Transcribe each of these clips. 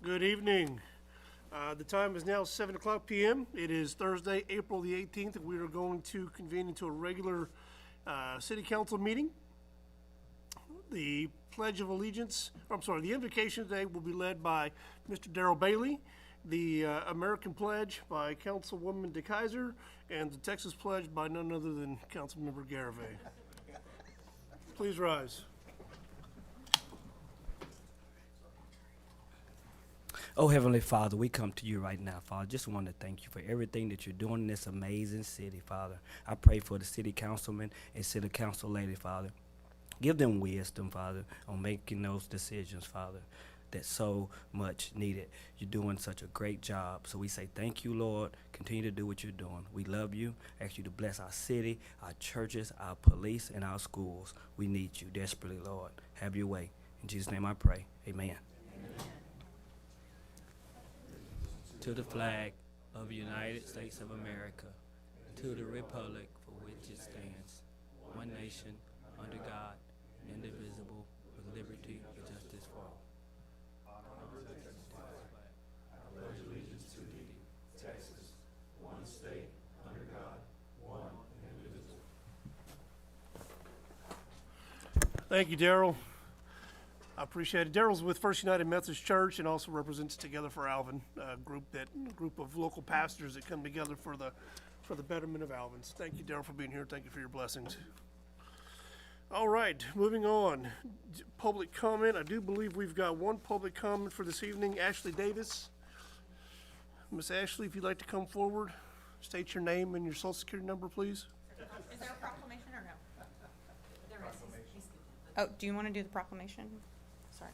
Good evening. The time is now 7 o'clock p.m. It is Thursday, April the 18th, and we are going to convene into a regular city council meeting. The Pledge of Allegiance, the invocation today will be led by Mr. Darrell Bailey, the American Pledge by Councilwoman DeKaiser, and the Texas Pledge by none other than Councilmember Garavay. Please rise. Oh, Heavenly Father, we come to you right now, Father. Just want to thank you for everything that you're doing in this amazing city, Father. I pray for the city councilman and city council lady, Father. Give them wisdom, Father, on making those decisions, Father, that's so much needed. You're doing such a great job. So we say thank you, Lord. Continue to do what you're doing. We love you. Ask you to bless our city, our churches, our police, and our schools. We need you desperately, Lord. Have your way. In Jesus' name I pray. Amen. To the flag of the United States of America, to the republic for which it stands, one nation, under God, indivisible, with liberty and justice for all. I pledge allegiance to thee, Texas, one state, under God, one and indivisible. Thank you, Darrell. I appreciate it. Darrell's with First United Methodist Church and also represents Together for Alvin, a group of local pastors that come together for the betterment of Alvin's. Thank you, Darrell, for being here. Thank you for your blessings. All right, moving on. Public comment. I do believe we've got one public comment for this evening. Ashley Davis. Miss Ashley, if you'd like to come forward, state your name and your social security number, please. Is there a proclamation or no? There is. Oh, do you want to do the proclamation? Sorry.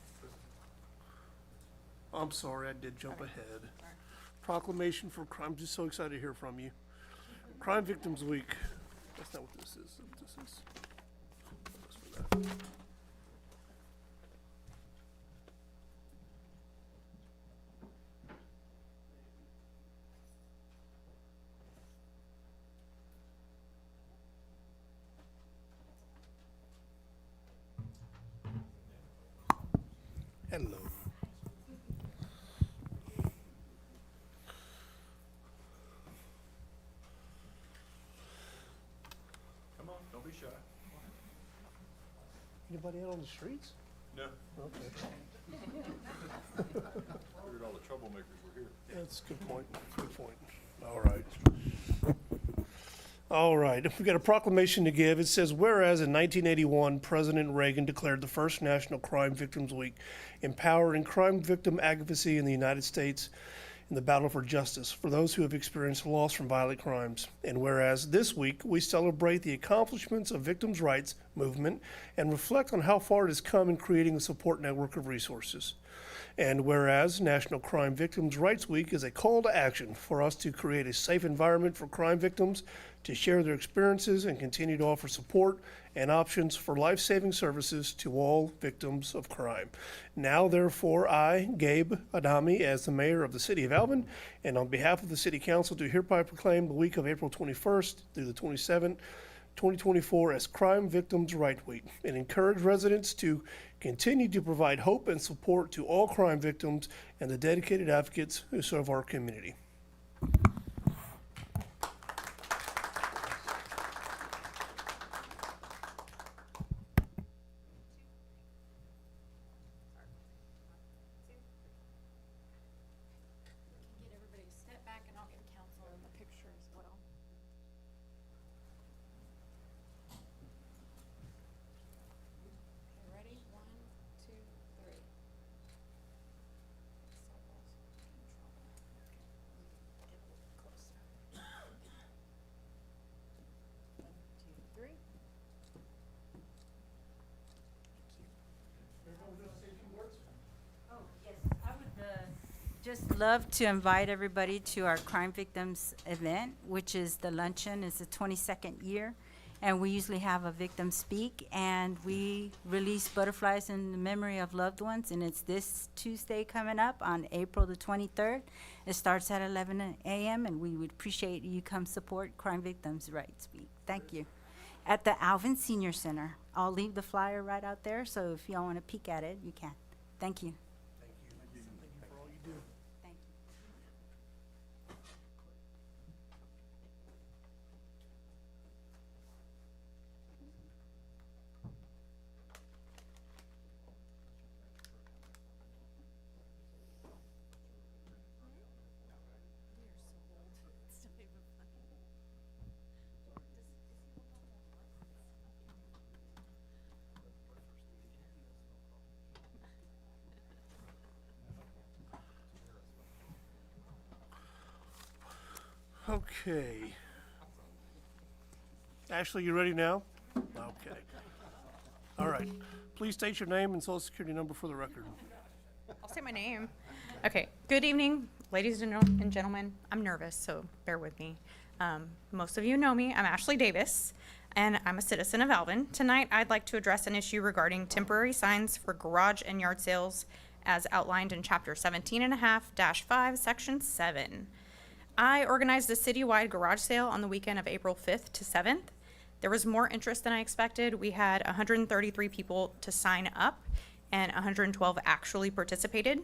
I'm sorry, I did jump ahead. Sorry. Proclamation for crime. I'm just so excited to hear from you. Crime Victims Week. That's not what this is. That's what this is. That's for that. Hello. Come on, don't be shy. Anybody out on the streets? No. Okay. Figured all the troublemakers were here. That's a good point. Good point. All right. All right. We've got a proclamation to give. It says, whereas in 1981, President Reagan declared the first National Crime Victims Week, empowering crime victim advocacy in the United States in the battle for justice for those who have experienced loss from violent crimes. And whereas this week we celebrate the accomplishments of victims' rights movement and reflect on how far it has come in creating a support network of resources. And whereas National Crime Victims' Rights Week is a call to action for us to create a safe environment for crime victims to share their experiences and continue to offer support and options for life-saving services to all victims of crime. Now, therefore, I, Gabe Adami, as the mayor of the city of Alvin, and on behalf of the city council, do hereby proclaim the week of April 21st through the 27th, 2024 as Crime Victims' Right Week, and encourage residents to continue to provide hope and support to all crime victims and the dedicated advocates who serve our community. Get everybody to step back and I'll get council in the picture as well. Okay, ready? 1, 2, 3. Get a little closer. 1, 2, 3. Oh, yes, I would just love to invite everybody to our Crime Victims event, which is the luncheon. It's the 22nd year, and we usually have a victim speak, and we release butterflies in the memory of loved ones, and it's this Tuesday coming up on April the 23rd. It starts at 11 a.m., and we would appreciate you come support Crime Victims' Rights Week. Thank you. At the Alvin Senior Center. I'll leave the flyer right out there, so if y'all want to peek at it, you can. Thank you. Thank you for all you Okay. Ashley, you ready now? Okay. All right. Please state your name and social security number for the record. I'll say my name. Okay, good evening, ladies and gentlemen. I'm nervous, so bear with me. Most of you know me. I'm Ashley Davis, and I'm a citizen of Alvin. Tonight, I'd like to address an issue regarding temporary signs for garage and yard sales as outlined in Chapter 17.5-5, Section 7. I organized a citywide garage sale on the weekend of April 5th to 7th. There was more interest than I expected. We had 133 people to sign up, and 112 actually participated.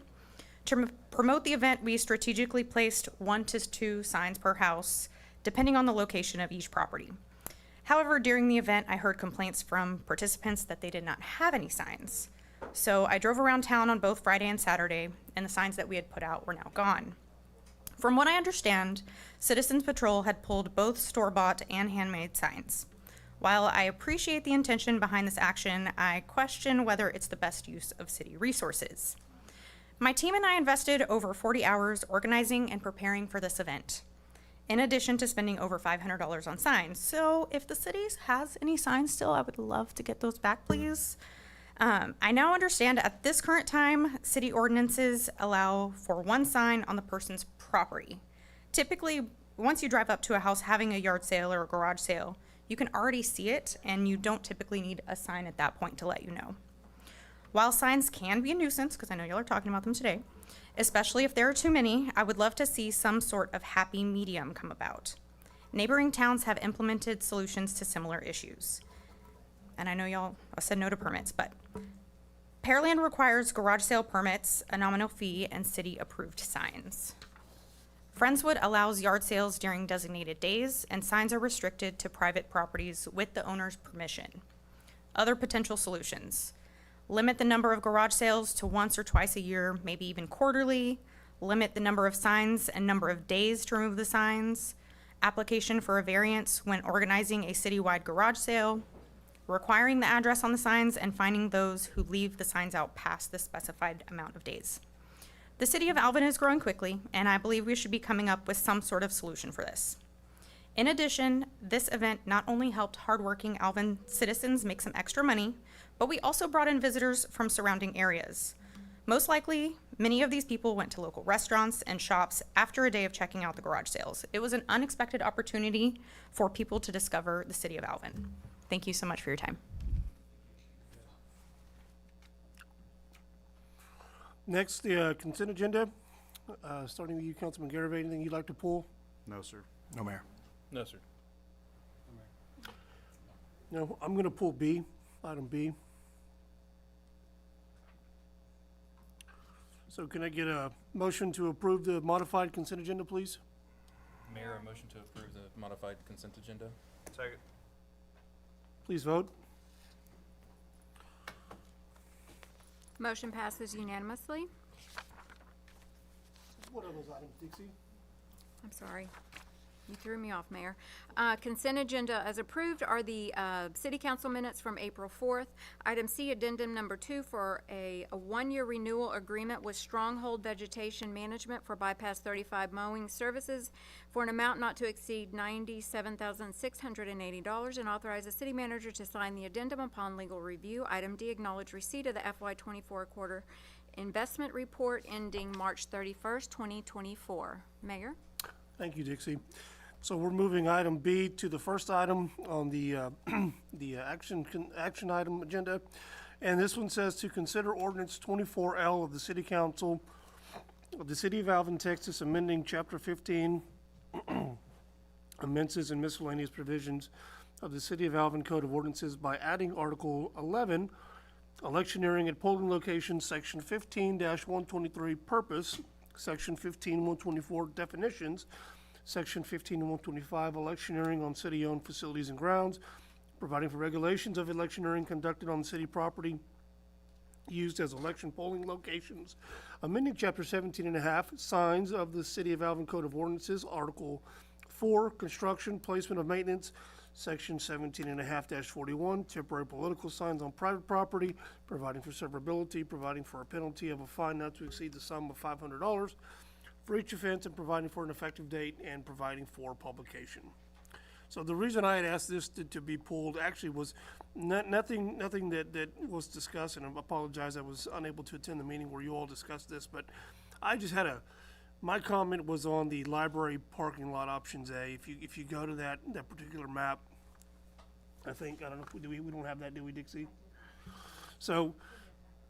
To promote the event, we strategically placed 1 to 2 signs per house, depending on the location of each property. However, during the event, I heard complaints from participants that they did not have any signs. So I drove around town on both Friday and Saturday, and the signs that we had put out were now gone. From what I understand, Citizens Patrol had pulled both store-bought and handmade signs. While I appreciate the intention behind this action, I question whether it's the best use of city resources. My team and I invested over 40 hours organizing and preparing for this event, in addition to spending over $500 on signs. So if the city has any signs still, I would love to get those back, please. I now understand at this current time, city ordinances allow for 1 sign on the person's property. Typically, once you drive up to a house having a yard sale or a garage sale, you can already see it, and you don't typically need a sign at that point to let you know. While signs can be a nuisance, because I know y'all are talking about them today, especially if there are too many, I would love to see some sort of happy medium come about. Neighboring towns have implemented solutions to similar issues. And I know y'all said no to permits, but Pearland requires garage sale permits, a nominal fee, and city-approved signs. Friendswood allows yard sales during designated days, and signs are restricted to private properties with the owner's permission. Other potential solutions: limit the number of garage sales to once or twice a year, maybe even quarterly. Limit the number of signs and number of days to remove the signs. Application for a variance when organizing a citywide garage sale. Requiring the address on the signs and finding those who leave the signs out past the specified amount of days. The city of Alvin is growing quickly, and I believe we should be coming up with some sort of solution for this. In addition, this event not only helped hardworking Alvin citizens make some extra money, but we also brought in visitors from surrounding areas. Most likely, many of these people went to local restaurants and shops after a day of checking out the garage sales. It was an unexpected opportunity for people to discover the city of Alvin. Thank you so much for your time. Next, the consent agenda. Starting with you, Councilman Garrett, anything you'd like to pull? No, sir. No, Mayor. No, sir. No, I'm going to pull B, item B. So can I get a motion to approve the modified consent agenda, please? Mayor, a motion to approve the modified consent agenda. Second. Please vote. Motion passes unanimously. What are those items, Dixie? I'm sorry. You threw me off, Mayor. Consent agenda as approved are the city council minutes from April 4th. Item C, addendum number 2 for a 1-year renewal agreement with Stronghold Vegetation Management for Bypass 35 mowing services for an amount not to exceed $97,680, and authorize the city manager to sign the addendum upon legal review. Item D, acknowledge receipt of the FY24 quarter investment report ending March 31st, 2024. Mayor? Thank you, Dixie. So we're moving item B to the first item on the action item agenda. And this one says to consider ordinance 24L of the City Council of the City of Alvin, Texas, amending Chapter 15, amendments and miscellaneous provisions of the City of Alvin Code of Ordinances by adding Article 11, electioneering at polling locations, Section 15-123, purpose, Section 15-124, definitions, Section 15 and 125, electioneering on city-owned facilities and grounds, providing for regulations of electioneering conducted on city property used as election polling locations, amending Chapter 17.5, signs of the City of Alvin Code of Ordinances, Article 4, construction, placement of maintenance, Section 17.5-41, temporary political signs on private property, providing for severability, providing for a penalty of a fine not to exceed the sum of $500, for each offense and providing for an effective date and providing for publication. So the reason I had asked this to be pulled actually was nothing that was discussed, and I apologize I was unable to attend the meeting where you all discussed this, but I just had my comment was on the library parking lot options A. If you go to that particular map, I don't know if we don't have that, do we, Dixie? So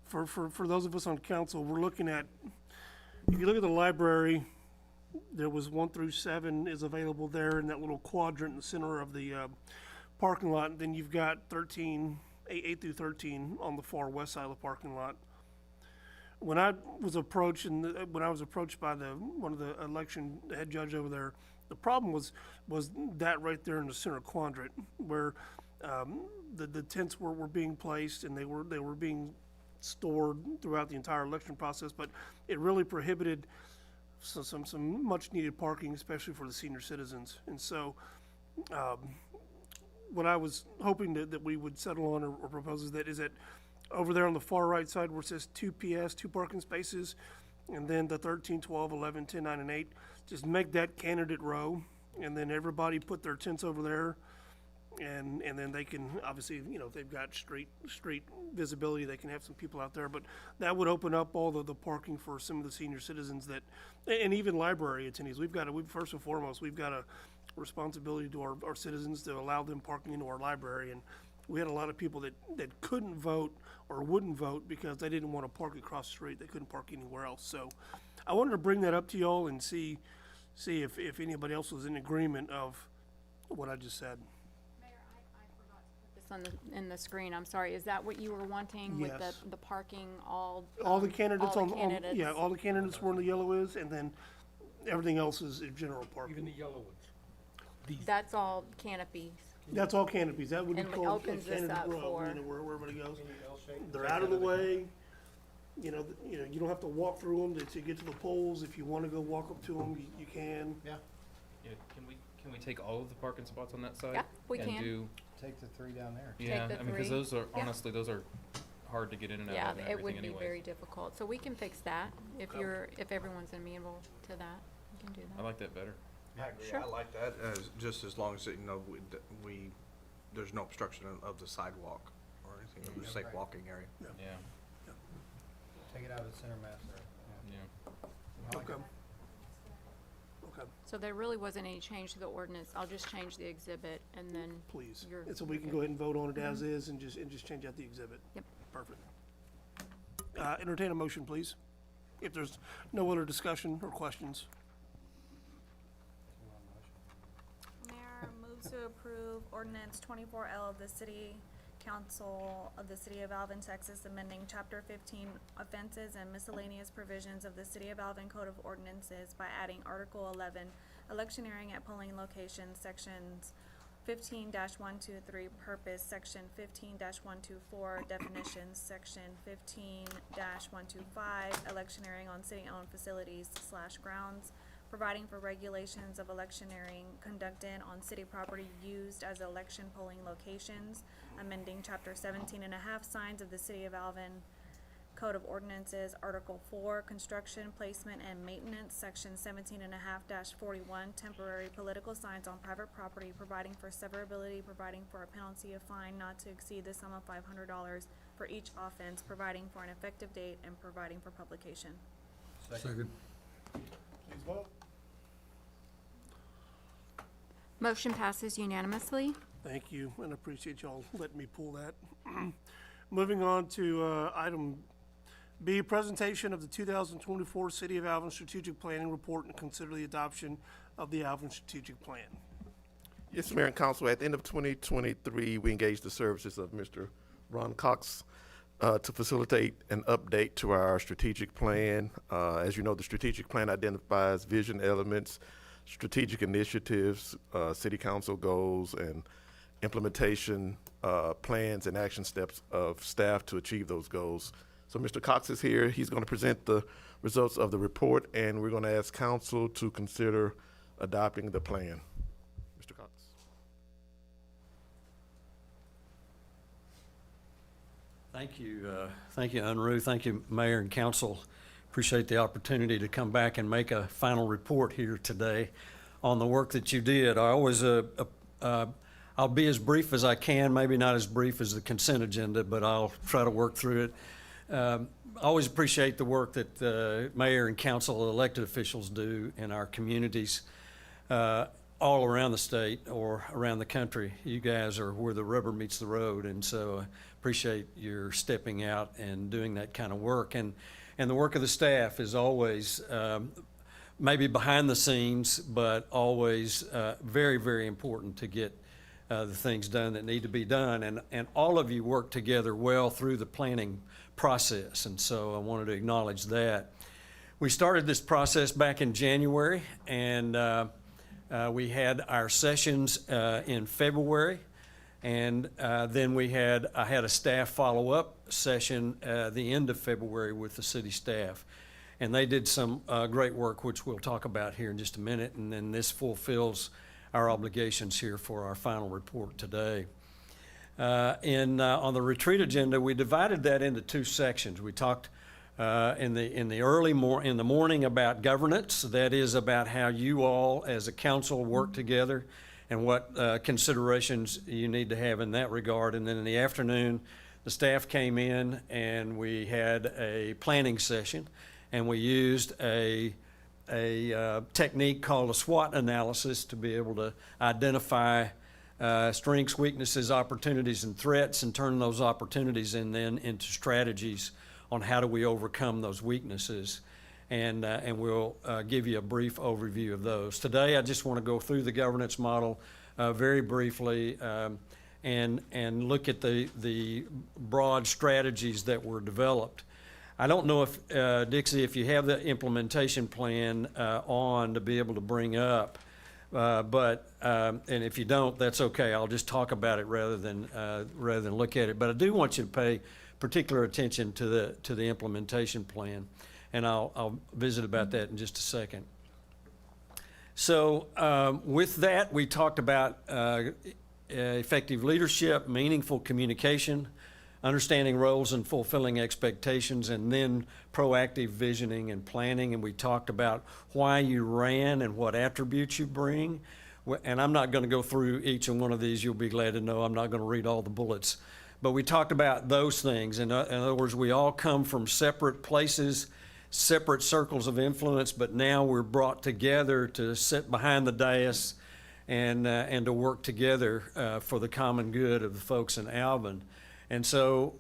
for those of us on council, we're looking at, if you look at the library, there was 1 through 7 is available there in that little quadrant in the center of the parking lot. And then you've got 8 through 13 on the far west side of the parking lot. When I was approached by one of the election head judge over there, the problem was that right there in the center quadrant where the tents were being placed and they were being stored throughout the entire election process, but it really prohibited some much needed parking, especially for the senior citizens. And so what I was hoping that we would settle on or propose is that over there on the far right side where it says 2 PS, 2 parking spaces, and then the 13, 12, 11, 10, 9, and 8, just make that candidate row, and then everybody put their tents over there, and then they can, obviously, if they've got street visibility, they can have some people out there, but that would open up all the parking for some of the senior citizens and even library attendees. First and foremost, we've got a responsibility to our citizens to allow them parking into our library, and we had a lot of people that couldn't vote or wouldn't vote because they didn't want to park across the street. They couldn't park anywhere else. So I wanted to bring that up to y'all and see if anybody else was in agreement of what I just said. Mayor, I forgot to put this in the screen, I'm sorry. Is that what you were wanting with Yes. the parking, all? All the candidates all the candidates? yeah, all the candidates where the yellow is, and then everything else is general parking. Even the yellow ones. That's all canopies. That's all canopies. That would be And it called a opens this candidate up row, for- where everybody goes. They're out of the way. You don't have to walk through them to get to the polls. If you want to go walk up to them, you can. Yeah, Yeah, can we take all of the parking spots on that side? Yeah, we and can. do- take the 3 down there. Yeah, the I mean, because three. those are, Yeah. honestly, those are hard to get in and out Yeah, of and it would everything be anyways. very difficult. So we can fix that if everyone's amenable to that. We can do I that. like that better. I agree. Sure. I like that just as long as, there's no obstruction of the sidewalk or anything, of the safe right. walking area. Yeah, Take it out of the center mass there. yeah. I like it. Okay, So there really wasn't any change to the ordinance. I'll just change the exhibit and then. please. You're- And so we can you're go good. ahead and vote on it as is and just change out the exhibit. Yep. Perfect. Entertain a motion, please, if there's no other discussion or questions. Mayor moves to approve ordinance 24L of the City Council of the City of Alvin, Texas, amending Chapter 15 offenses and miscellaneous provisions of the City of Alvin Code of Ordinances by adding Article 11, electioneering at polling locations, Sections 15-123, purpose, Section 15-124, definitions, Section 15-125, electioneering on city-owned facilities / grounds, providing for regulations of electioneering conducted on city property used as election polling locations, amending Chapter 17.5 signs of the City of Alvin Code of Ordinances, Article 4, construction, placement, and maintenance, Section 17.5-41, temporary political signs on private property, providing for severability, providing for a penalty of fine not to exceed the sum of $500 for each offense, providing for an effective date, and providing for publication. Second. Please vote. Motion passes unanimously. Thank you, and I appreciate y'all letting me pull that. Moving on to item B, presentation of the 2024 City of Alvin Strategic Planning Report and consider the adoption of the Alvin Strategic Plan. Yes, Mayor and Council, at the end of 2023, we engaged the services of Mr. Ron Cox to facilitate an update to our strategic plan. As you know, the strategic plan identifies vision elements, strategic initiatives, city council goals, and implementation plans and action steps of staff to achieve those goals. So Mr. Cox is here. He's going to present the results of the report, and we're going to ask council to consider adopting the plan. Mr. Cox. Thank you, Unruh. Thank you, Mayor and Council, appreciate the opportunity to come back and make a final report here today on the work that you did. I always, I'll be as brief as I can, maybe not as brief as the consent agenda, but I'll try to work through it. I always appreciate the work that mayor and council elected officials do in our communities all around the state or around the country. You guys are where the rubber meets the road, and so I appreciate your stepping out and doing that kind of work. And the work of the staff is always maybe behind the scenes, but always very, very important to get the things done that need to be done. And all of you work together well through the planning process, and so I wanted to acknowledge that. We started this process back in January, and we had our sessions in February, and then I had a staff follow-up session at the end of February with the city staff. And they did some great work, which we'll talk about here in just a minute, and then this fulfills our obligations here for our final report today. On the retreat agenda, we divided that into two sections. We talked in the morning about governance, that is about how you all as a council work together and what considerations you need to have in that regard. And then in the afternoon, the staff came in and we had a planning session, and we used a technique called a SWOT analysis to be able to identify strengths, weaknesses, opportunities, and threats, and turn those opportunities and then into strategies on how do we overcome those weaknesses. And we'll give you a brief overview of those. Today, I just want to go through the governance model very briefly and look at the broad strategies that were developed. I don't know if, Dixie, if you have the implementation plan on to be able to bring up, and if you don't, that's okay. I'll just talk about it rather than look at it. But I do want you to pay particular attention to the implementation plan, and I'll visit about that in just a second. So with that, we talked about effective leadership, meaningful communication, understanding roles and fulfilling expectations, and then proactive visioning and planning. And we talked about why you ran and what attributes you bring. And I'm not going to go through each and one of these. You'll be glad to know I'm not going to read all the bullets. But we talked about those things. In other words, we all come from separate places, separate circles of influence, but now we're brought together to sit behind the dais and to work together for the common good of the folks in Alvin. And so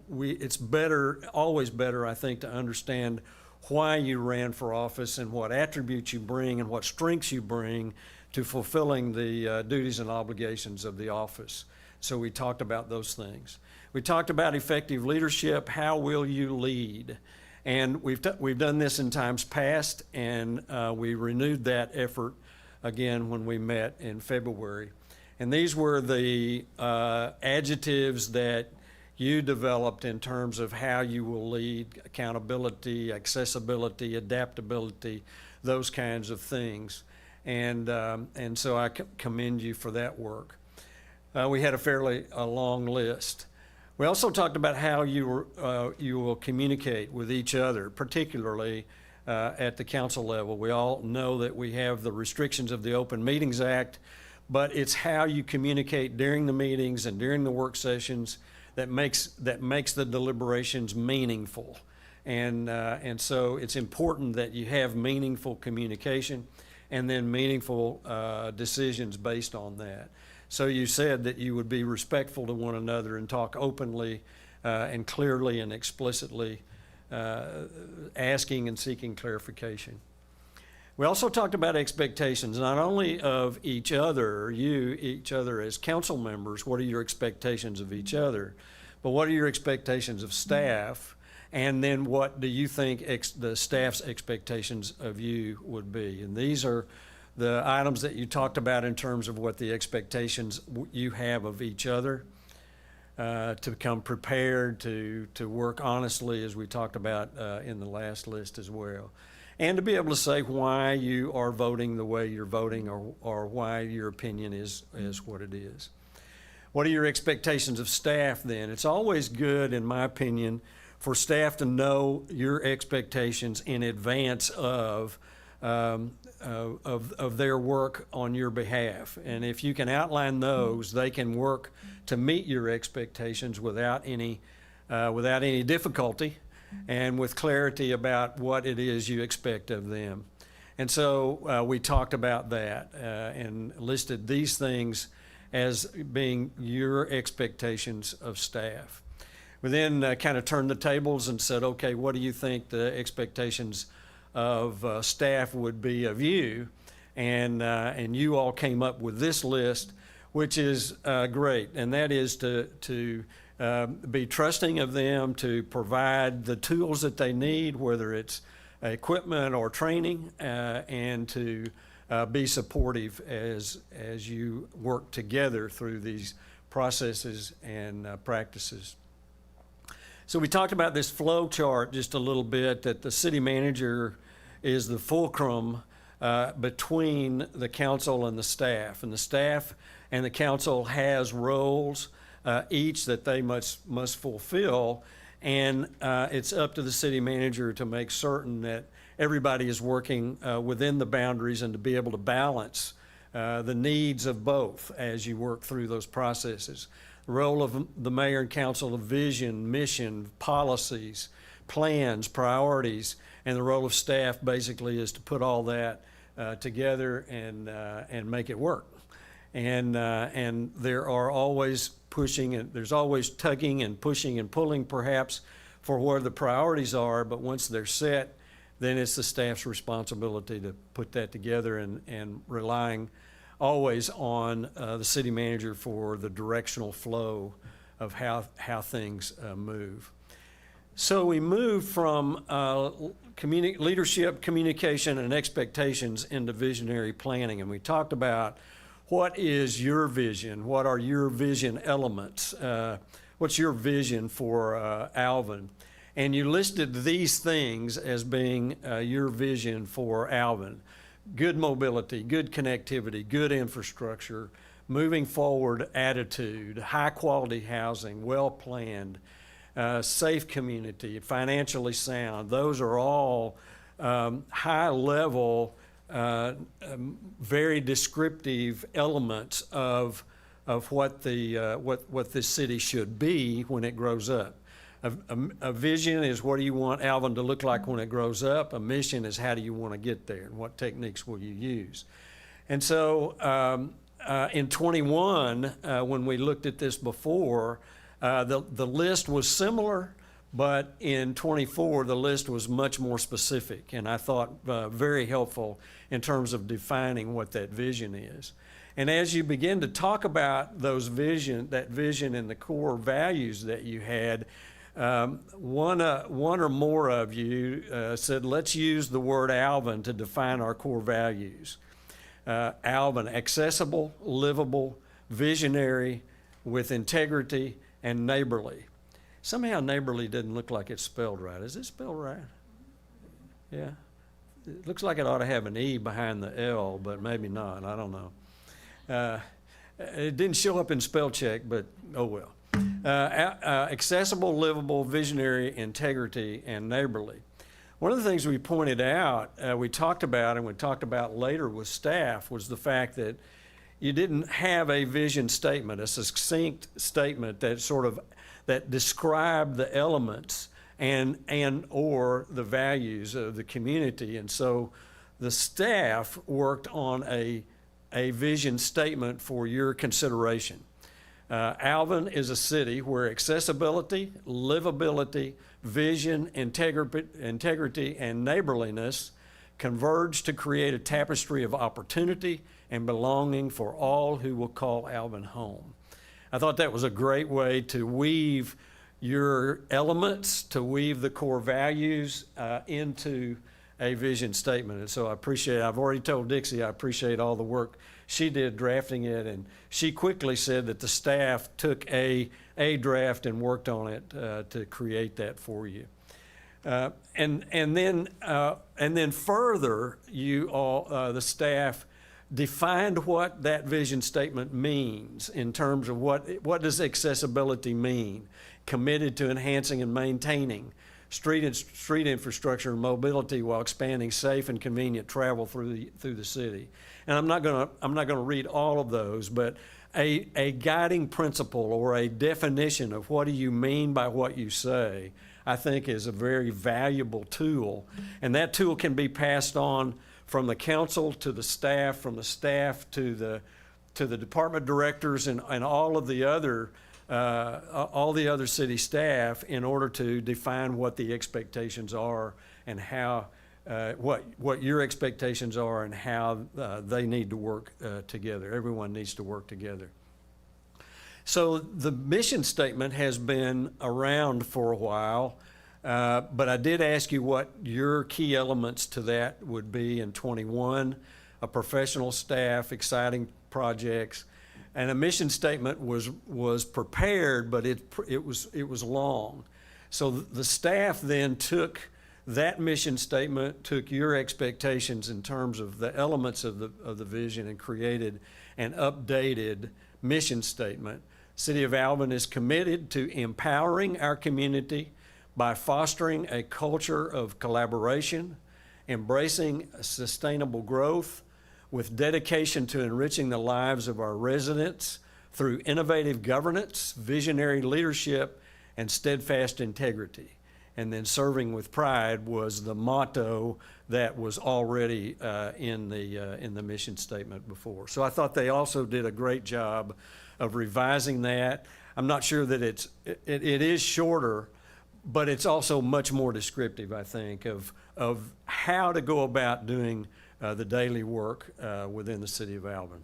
it's better, always better, I think, to understand why you ran for office and what attributes you bring and what strengths you bring to fulfilling the duties and obligations of the office. So we talked about those things. We talked about effective leadership. How will you lead? And we've done this in times past, and we renewed that effort again when we met in February. And these were the adjectives that you developed in terms of how you will lead: accountability, accessibility, adaptability, those kinds of things. And so I commend you for that work. We had a fairly long list. We also talked about how you will communicate with each other, particularly at the council level. We all know that we have the restrictions of the Open Meetings Act, but it's how you communicate during the meetings and during the work sessions that makes the deliberations meaningful. And so it's important that you have meaningful communication and then meaningful decisions based on that. So you said that you would be respectful to one another and talk openly and clearly and explicitly, asking and seeking clarification. We also talked about expectations, not only of each other, each other as council members, what are your expectations of each other, but what are your expectations of staff, and then what do you think the staff's expectations of you would be? And these are the items that you talked about in terms of what the expectations you have of each other, to come prepared, to work honestly, as we talked about in the last list as well. And to be able to say why you are voting the way you're voting, or why your opinion is what it is. What are your expectations of staff then? It's always good, in my opinion, for staff to know your expectations in advance of their work on your behalf. And if you can outline those, they can work to meet your expectations without any difficulty and with clarity about what it is you expect of them. And so we talked about that and listed these things as being your expectations of staff. We then kind of turned the tables and said, okay, what do you think the expectations of staff would be of you? And you all came up with this list, which is great, and that is to be trusting of them to provide the tools that they need, whether it's equipment or training, and to be supportive as you work together through these processes and practices. So we talked about this flow chart just a little bit, that the city manager is the fulcrum between the council and the staff. And the staff and the council has roles each that they must fulfill. And it's up to the city manager to make certain that everybody is working within the boundaries and to be able to balance the needs of both as you work through those processes. The role of the mayor and council of vision, mission, policies, plans, priorities, and the role of staff basically is to put all that together and make it work. And there are always pushing, and there's always tugging and pushing and pulling perhaps for where the priorities are, but once they're set, then it's the staff's responsibility to put that together and relying always on the city manager for the directional flow of how things move. So we move from leadership, communication, and expectations into visionary planning, and we talked about what is your vision? What are your vision elements? What's your vision for Alvin? And you listed these things as being your vision for Alvin. Good mobility, good connectivity, good infrastructure, moving forward attitude, high quality housing, well planned, safe community, financially sound. Those are all high level, very descriptive elements of what this city should be when it grows up. A vision is what do you want Alvin to look like when it grows up. A mission is how do you want to get there and what techniques will you use. And so in 21, when we looked at this before, the list was similar, but in 24, the list was much more specific, and I thought very helpful in terms of defining what that vision is. And as you begin to talk about that vision and the core values that you had, one or more of you said, let's use the word Alvin to define our core values. Alvin, accessible, livable, visionary, with integrity, and neighborly. Somehow neighborly didn't look like it's spelled right. Is it spelled right? Yeah. It looks like it ought to have an E behind the L, but maybe not. I don't know. It didn't show up in spell check, but oh well. Accessible, livable, visionary, integrity, and neighborly. One of the things we pointed out, we talked about later with staff, was the fact that you didn't have a vision statement, a succinct statement that described the elements and or the values of the community. And so the staff worked on a vision statement for your consideration. Alvin is a city where accessibility, livability, vision, integrity, and neighborliness converge to create a tapestry of opportunity and belonging for all who will call Alvin home. I thought that was a great way to weave your elements, to weave the core values into a vision statement. And so I've already told Dixie I appreciate all the work she did drafting it, and she quickly said that the staff took a draft and worked on it to create that for you. And then further, you all, the staff defined what that vision statement means in terms of what does accessibility mean. Committed to enhancing and maintaining street infrastructure and mobility while expanding safe and convenient travel through the city. And I'm not gonna read all of those, but a guiding principle or a definition of what do you mean by what you say, I think is a very valuable tool. And that tool can be passed on from the council to the staff, from the staff to the department directors and all of the other city staff in order to define what the expectations are and how, what your expectations are and how they need to work together. Everyone needs to work together. So the mission statement has been around for a while, but I did ask you what your key elements to that would be in 21, a professional staff, exciting projects. And a mission statement was prepared, but it was long. So the staff then took that mission statement, took your expectations in terms of the elements of the vision, and created an updated mission statement. City of Alvin is committed to empowering our community by fostering a culture of collaboration, embracing sustainable growth, with dedication to enriching the lives of our residents through innovative governance, visionary leadership, and steadfast integrity. And then serving with pride was the motto that was already in the mission statement before. So I thought they also did a great job of revising that. I'm not sure that it is shorter, but it's also much more descriptive, I think, of how to go about doing the daily work within the city of Alvin.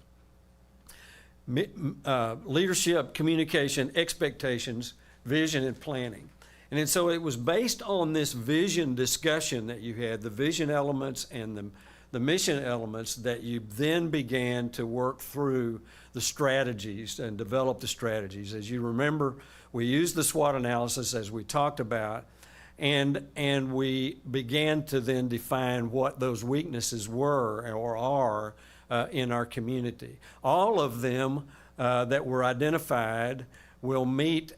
Leadership, communication, expectations, vision, and planning. And then so it was based on this vision discussion that you had, the vision elements and the mission elements, that you then began to work through the strategies and develop the strategies. As you remember, we used the SWOT analysis as we talked about, and we began to then define what those weaknesses were or are in our community. All of them that were identified will meet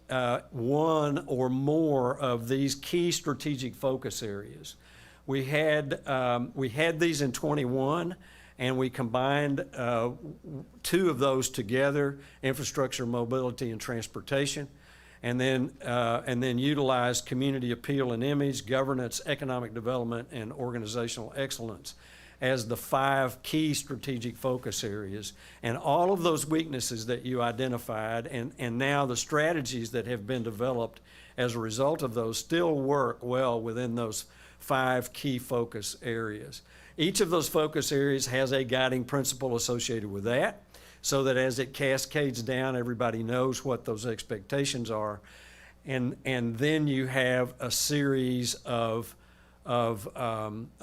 one or more of these key strategic focus areas. We had these in 21, and we combined two of those together: infrastructure, mobility, and transportation. And then utilized community appeal and image, governance, economic development, and organizational excellence as the 5 key strategic focus areas. And all of those weaknesses that you identified and now the strategies that have been developed as a result of those still work well within those 5 key focus areas. Each of those focus areas has a guiding principle associated with that, so that as it cascades down, everybody knows what those expectations are. And then you have a series of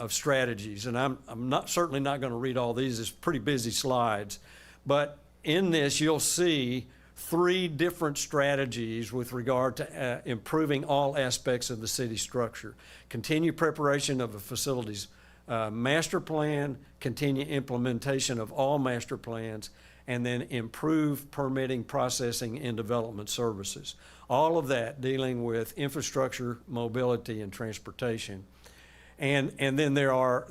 strategies. And I'm certainly not going to read all these. It's pretty busy slides. But in this, you'll see 3 different strategies with regard to improving all aspects of the city structure. Continue preparation of the facilities master plan, continue implementation of all master plans, and then improve permitting, processing, and development services. All of that dealing with infrastructure, mobility, and transportation. And then there are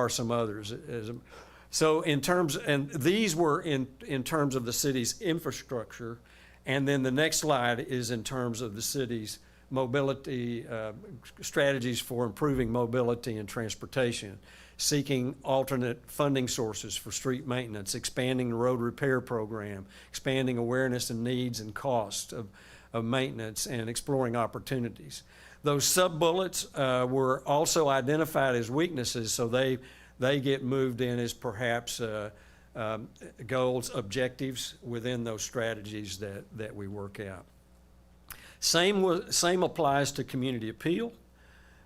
some others. So in terms, and these were in terms of the city's infrastructure, and then the next slide is in terms of the city's mobility strategies for improving mobility and transportation, seeking alternate funding sources for street maintenance, expanding the road repair program, expanding awareness and needs and costs of maintenance, and exploring opportunities. Those sub-bullets were also identified as weaknesses, so they get moved in as perhaps goals, objectives within those strategies that we work out. Same applies to community appeal.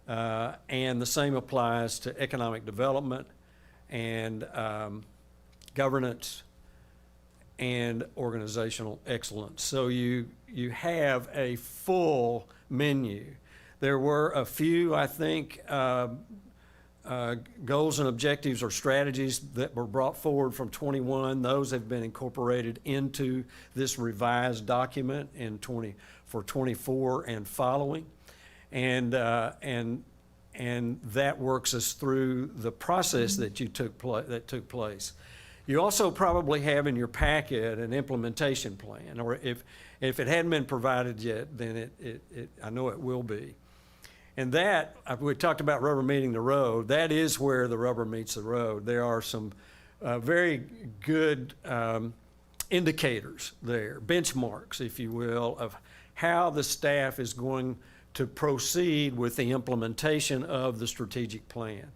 And the same applies to economic development and governance and organizational excellence. So you have a full menu. There were a few, I think, goals and objectives or strategies that were brought forward from 21. Those have been incorporated into this revised document for 24 and following. And that works us through the process that took place. You also probably have in your packet an implementation plan, or if it hadn't been provided yet, then I know it will be. And that, we talked about rubber meeting the road, that is where the rubber meets the road. There are some very good indicators there, benchmarks, if you will, of how the staff is going to proceed with the implementation of the strategic plan.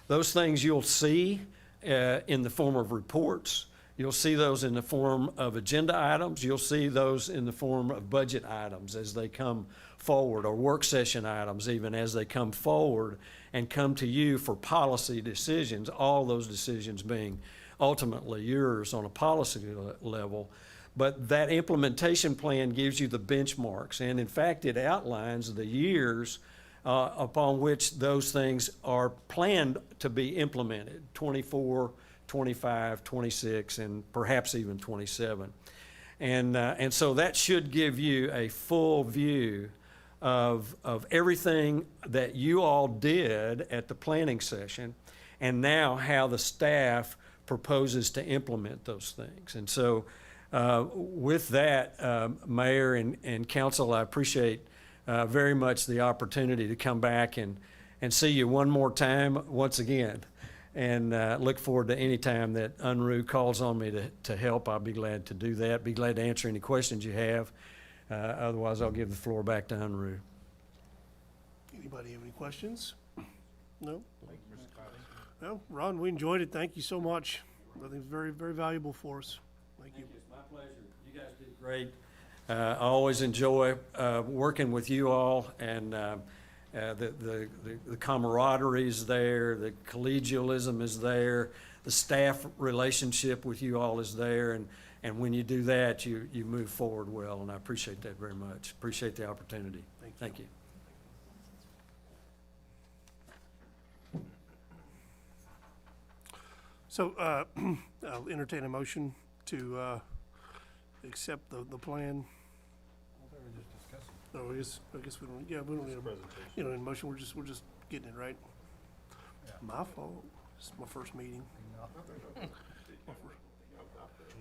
Those things you'll see in the form of reports. You'll see those in the form of agenda items. You'll see those in the form of budget items as they come forward, or work session items even as they come forward and come to you for policy decisions, all those decisions being ultimately yours on a policy level. But that implementation plan gives you the benchmarks, and in fact, it outlines the years upon which those things are planned to be implemented, 24, 25, 26, and perhaps even 27. And so that should give you a full view of everything that you all did at the planning session, and now how the staff proposes to implement those things. And so with that, Mayor and Council, I appreciate very much the opportunity to come back and see you one more time, once again. And look forward to any time that UNRU calls on me to help. I'll be glad to do that. Be glad to answer any questions you have. Otherwise, I'll give the floor back to UNRU. Anybody have any questions? No? No, Ron, we enjoyed it. Thank you so much. I think it's very, very valuable for us. Thank you. It's my pleasure. You guys did great. I always enjoy working with you all, and the camaraderie is there, the collegialism is there, the staff relationship with you all is there, and when you do that, you move forward well, and I appreciate that very much. Appreciate the opportunity. Thank you. So I'll entertain a motion to accept the plan. No, I guess we don't. Yeah, we don't need a in motion. We're just getting it right. My fault. It's my first meeting.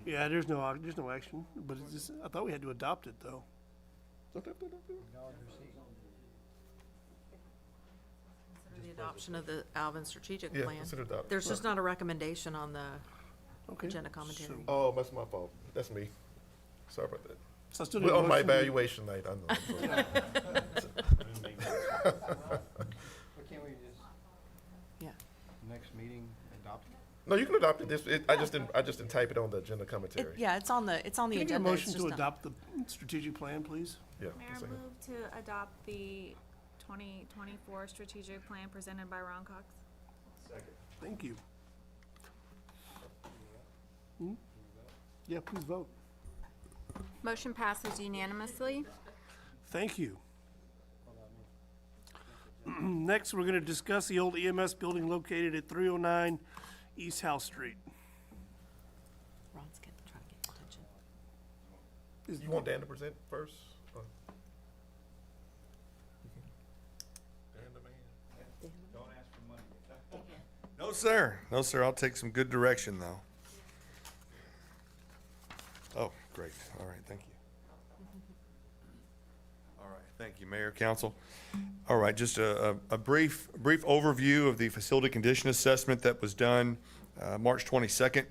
Yeah, there's no action, but it's just, I thought we had to adopt it though. The adoption of the Alvin strategic Yeah, plan. consider adopt. There's just not a recommendation on the Okay. agenda commentary. So- Oh, that's my fault. That's me. Sorry about that. So I still need a Well, on my motion to- evaluation night, I know. I'm sorry. But can't we just, Yeah. next meeting, adopt it? No, you can adopt it. I just didn't type it on the agenda commentary. Yeah, it's on the Can I get a agenda. motion it's to just not- adopt the strategic plan, please? Yeah. Mayor, just a second. move to adopt the 2024 strategic plan presented by Ron Cox. Thank you. Yeah, please vote. Motion passes unanimously. Thank you. Next, we're going to discuss the old EMS building located at 309 East House Street. Ron's trying to get attention. You want Dan to present first? Or- No, sir. No, sir. I'll take some good direction, though. Oh, great. All right. Thank you. All right. Thank you, Mayor, Council. All right. Just a brief overview of the facility condition assessment that was done March 22nd.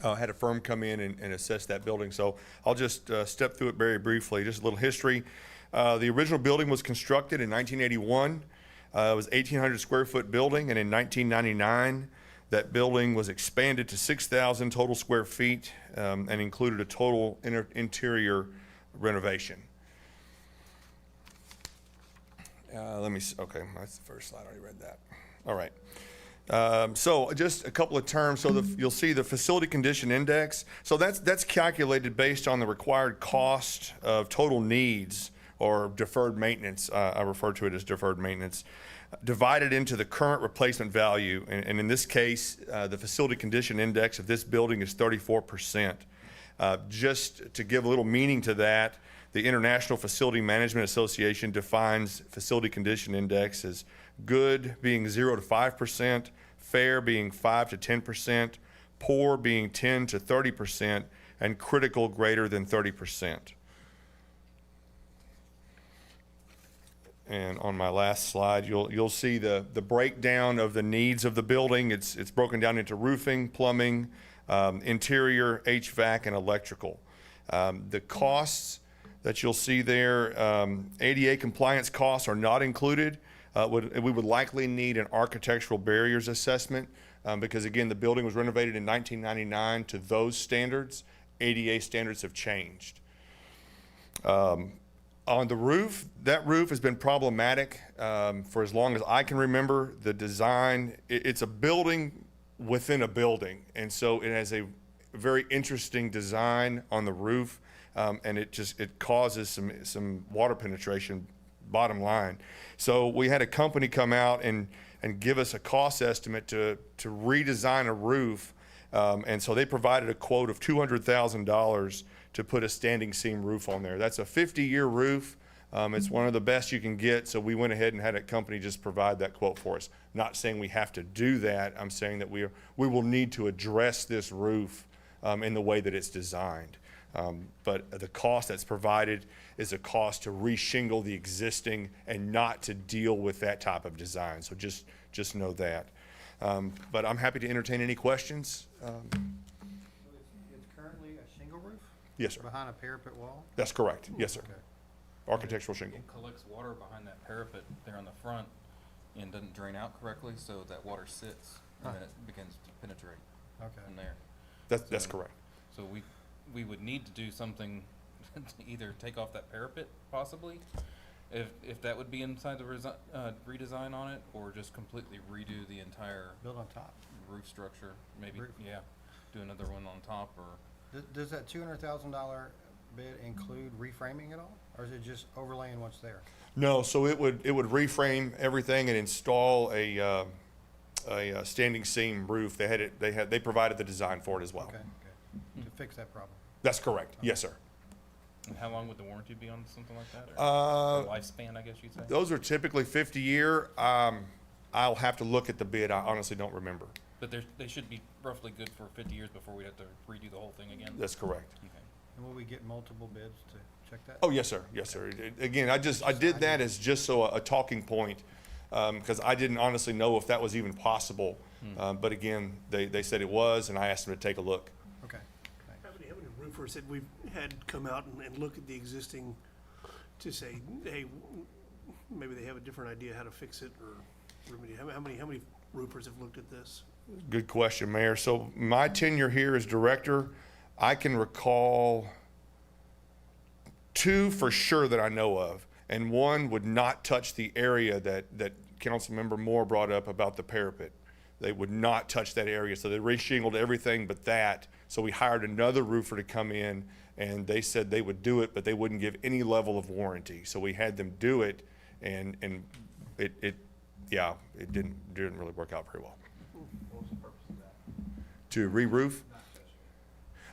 Had a firm come in and assess that building. So I'll just step through it very briefly. Just a little history. The original building was constructed in 1981. It was 1,800 square foot building, and in 1999, that building was expanded to 6,000 total square feet and included a total interior renovation. Okay, that's the first slide. I already read that. All right. So just a couple of terms. So you'll see the facility condition index. So that's calculated based on the required cost of total needs or deferred maintenance. I refer to it as deferred maintenance divided into the current replacement value. And in this case, the facility condition index of this building is 34%. Just to give a little meaning to that, the International Facility Management Association defines facility condition index as good being 0 to 5%, fair being 5 to 10%, poor being 10 to 30%, and critical greater than 30%. And on my last slide, you'll see the breakdown of the needs of the building. It's broken down into roofing, plumbing, interior, HVAC, and electrical. The costs that you'll see there, ADA compliance costs are not included. We would likely need an architectural barriers assessment because, again, the building was renovated in 1999 to those standards. ADA standards have changed. On the roof, that roof has been problematic for as long as I can remember. The design, it's a building within a building, and so it has a very interesting design on the roof, and it causes some water penetration, bottom line. So we had a company come out and give us a cost estimate to redesign a roof, and so they provided a quote of $200,000 to put a standing seam roof on there. That's a 50-year roof. It's one of the best you can get, so we went ahead and had a company just provide that quote for us. Not saying we have to do that. I'm saying that we will need to address this roof in the way that it's designed. But the cost that's provided is a cost to reshingle the existing and not to deal with that type of design. So just know that. But I'm happy to entertain any questions. It's currently a shingle roof? Yes, sir. Behind a parapet wall? That's correct. Yes, sir. Okay. Architectural shingle. It collects water behind that parapet there on the front and doesn't drain out correctly, so that water sits and then it begins to penetrate from there. That's correct. So we would need to do something to either take off that parapet possibly, if that would be inside the redesign on it, or just completely redo the entire Build on top. roof structure. Maybe, Roof. yeah, do another one on top, or Does that $200,000 bid include reframing at all? Or is it just overlaying what's there? No, so it would reframe everything and install a standing seam roof. They provided the design for it as well. Okay, okay. To fix that problem. That's correct. Yes, sir. and how long would the warranty be on something like that? Uh, Or lifespan, I guess you'd say? Those are typically 50-year. I'll have to look at the bid. I honestly don't remember. But they should be roughly good for 50 years before we have to redo the whole thing again? That's correct. Okay. And will we get multiple bids to check that? Oh, yes, sir. Yes, sir. Again, I did that as just so a talking point, because I didn't honestly know if that was even possible. But again, they said it was, and I asked them to take a look. Okay. How many roofers that we've had come out and look at the existing to say, hey, maybe they have a different idea how to fix it or remedy? How many roofers have looked at this? Good question, Mayor. So my tenure here as director, I can recall 2 for sure that I know of, and 1 would not touch the area that Councilmember Moore brought up about the parapet. They would not touch that area, so they reshingled everything but that. So we hired another roofer to come in, and they said they would do it, but they wouldn't give any level of warranty. So we had them do it, and it didn't really work out very well. What was the purpose of that? To re-roof?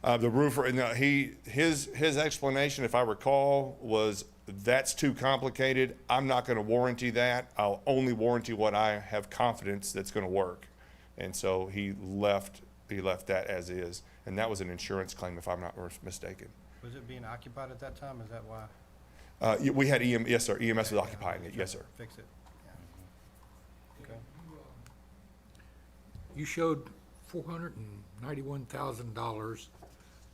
The roofer, and his explanation, if I recall, was that's too complicated. I'm not going to warranty that. I'll only warranty what I have confidence that's going to work. And so he left that as is, and that was an insurance claim, if I'm not mistaken. Was it being occupied at that time? Is that why? We had yes, sir. EMS was occupying it. Yes, sir. Fix it. Yeah. Okay. You showed $491,000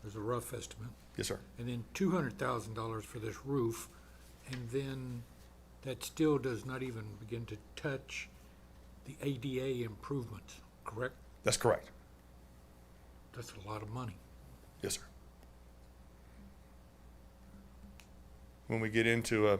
as a rough estimate, Yes, sir. and then $200,000 for this roof, and then that still does not even begin to touch the ADA improvements, correct? That's correct. That's a lot of money. Yes, sir. When we get into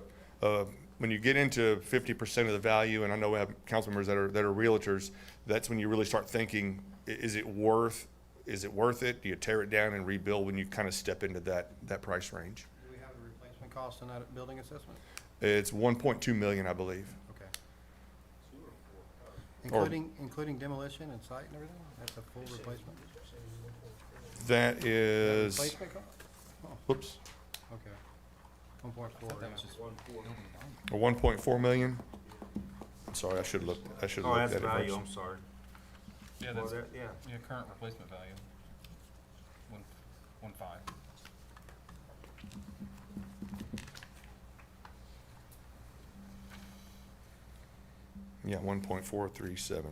when you get into 50% of the value, and I know we have council members that are realtors, that's when you really start thinking, is it worth it? Do you tear it down and rebuild when you kind of step into that price range? Do we have the replacement cost in that building assessment? It's 1.2 million, I believe. Okay. Including demolition and site and everything? That's a full replacement? That is, Replacement cost? Oh, whoops, okay. 1.4, That yeah. was just building volume. a 1.4 million. Sorry, I should have looked at it first. sorry. Yeah, that's, yeah. yeah, current replacement value. 1.5. Yeah, 1.437.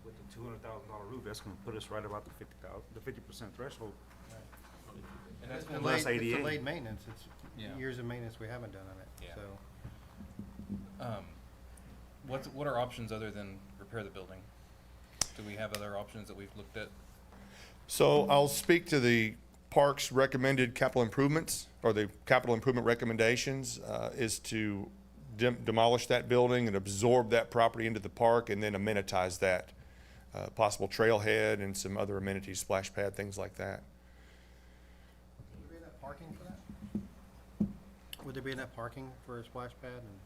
With the $200,000 roof, that's gonna put us right about the 50% threshold. And that's It's Less delayed, it's ADA. delayed maintenance. It's Yeah. years of maintenance we haven't done on it, Yeah. so. What are options other than repair the building? Do we have other options that we've looked at? So I'll speak to the park's recommended capital improvements, or the capital improvement recommendations, is to demolish that building and absorb that property into the park and then amenitize that. Possible trailhead and some other amenities, splash pad, things like that. Would there be enough parking for that? Would there be enough parking for a splash pad and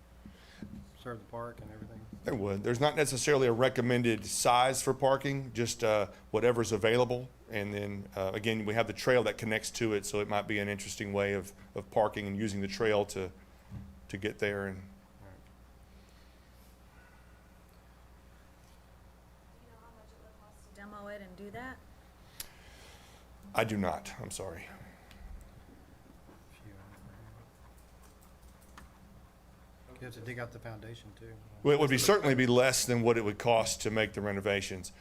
serve the park and everything? There would. There's not necessarily a recommended size for parking, just whatever's available. And then, again, we have the trail that connects to it, so it might be an interesting way of parking and using the trail to get there. And You know how much it would cost to demo it and do that? I do not, I'm sorry. You have to dig out the foundation too. Well, it would certainly be less than what it would cost to make the renovations.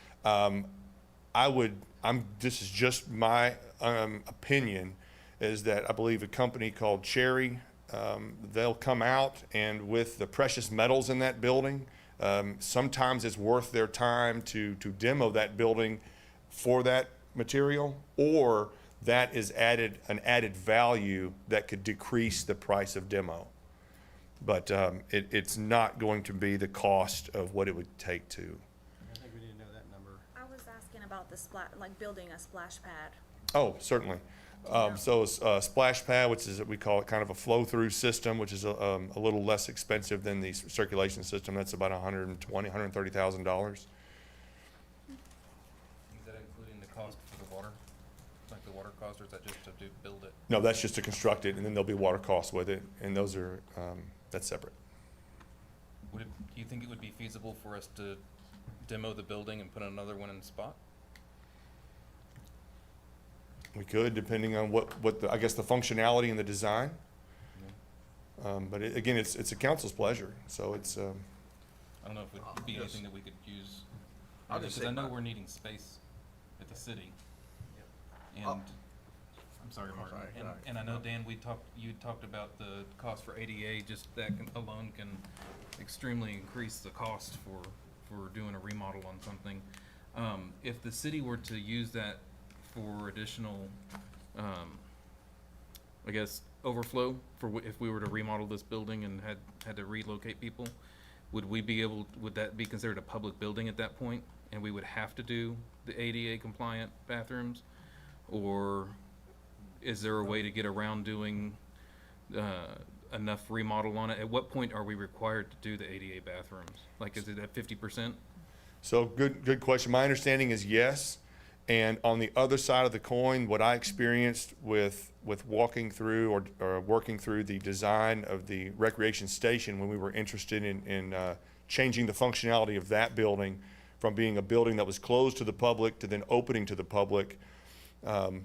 This is just my opinion, is that I believe a company called Cherry, they'll come out and with the precious metals in that building, sometimes it's worth their time to demo that building for that material, or that is an added value that could decrease the price of demo. But it's not going to be the cost of what it would take to. I think we need to know that number. I was asking about the like building a splash pad. Oh, certainly. So a splash pad, which is, we call it kind of a flow-through system, which is a little less expensive than the circulation system. That's about $130,000. Is that including the cost for the water? Like the water cost, or is that just to build it? No, that's just to construct it, and then there'll be water costs with it, and those are, that's separate. Do you think it would be feasible for us to demo the building and put another one in the spot? We could, depending on what I guess the functionality and the design. But again, it's a council's pleasure, so it's, I don't know if it would be Yes. anything that we could use. I'll just Because I say know my- we're needing space at the city. And, Oh. I'm sorry, Martin. sorry, And, sorry. and I know, Dan, you talked about the cost for ADA, just that alone can extremely increase the cost for doing a remodel on something. If the city were to use that for additional, I guess, overflow if we were to remodel this building and had to relocate people, would that be considered a public building at that point? And we would have to do the ADA compliant bathrooms? Or is there a way to get around doing, enough remodel on it? At what point are we required to do the ADA bathrooms? Like, is it at 50%? so good question. My understanding is yes. And on the other side of the coin, what I experienced with walking through or working through the design of the recreation station when we were interested in changing the functionality of that building from being a building that was closed to the public to then opening to the public,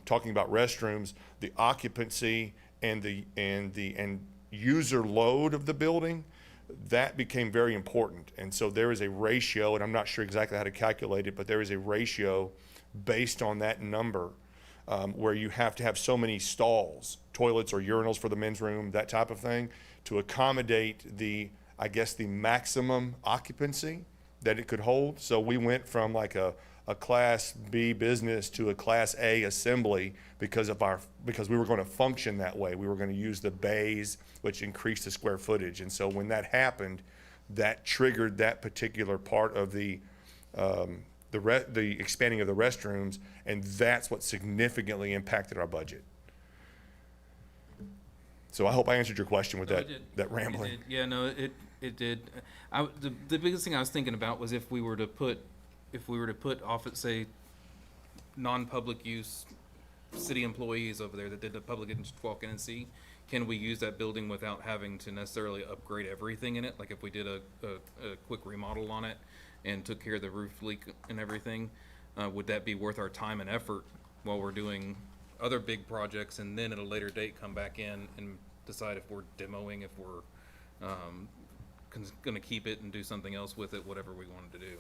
talking about restrooms, the occupancy and user load of the building, that became very important. And so there is a ratio, and I'm not sure exactly how to calculate it, but there is a ratio based on that number, where you have to have so many stalls, toilets or urinals for the men's room, that type of thing, to accommodate the maximum occupancy that it could hold. So we went from like a Class B business to a Class A assembly because we were going to function that way. We were going to use the bays, which increased the square footage. And so when that happened, that triggered that particular part of the expanding of the restrooms, and that's what significantly impacted our budget. So I hope I answered your question with No, that, it did. that rambling. It did. Yeah, no, it did. The biggest thing I was thinking about was if we were to put off at, say, non-public use city employees over there that did the public and just walk in and see, can we use that building without having to necessarily upgrade everything in it? Like if we did a quick remodel on it and took care of the roof leak and everything, would that be worth our time and effort while we're doing other big projects, and then at a later date come back in and decide if we're demoing, if we're gonna keep it and do something else with it, whatever we wanted to do?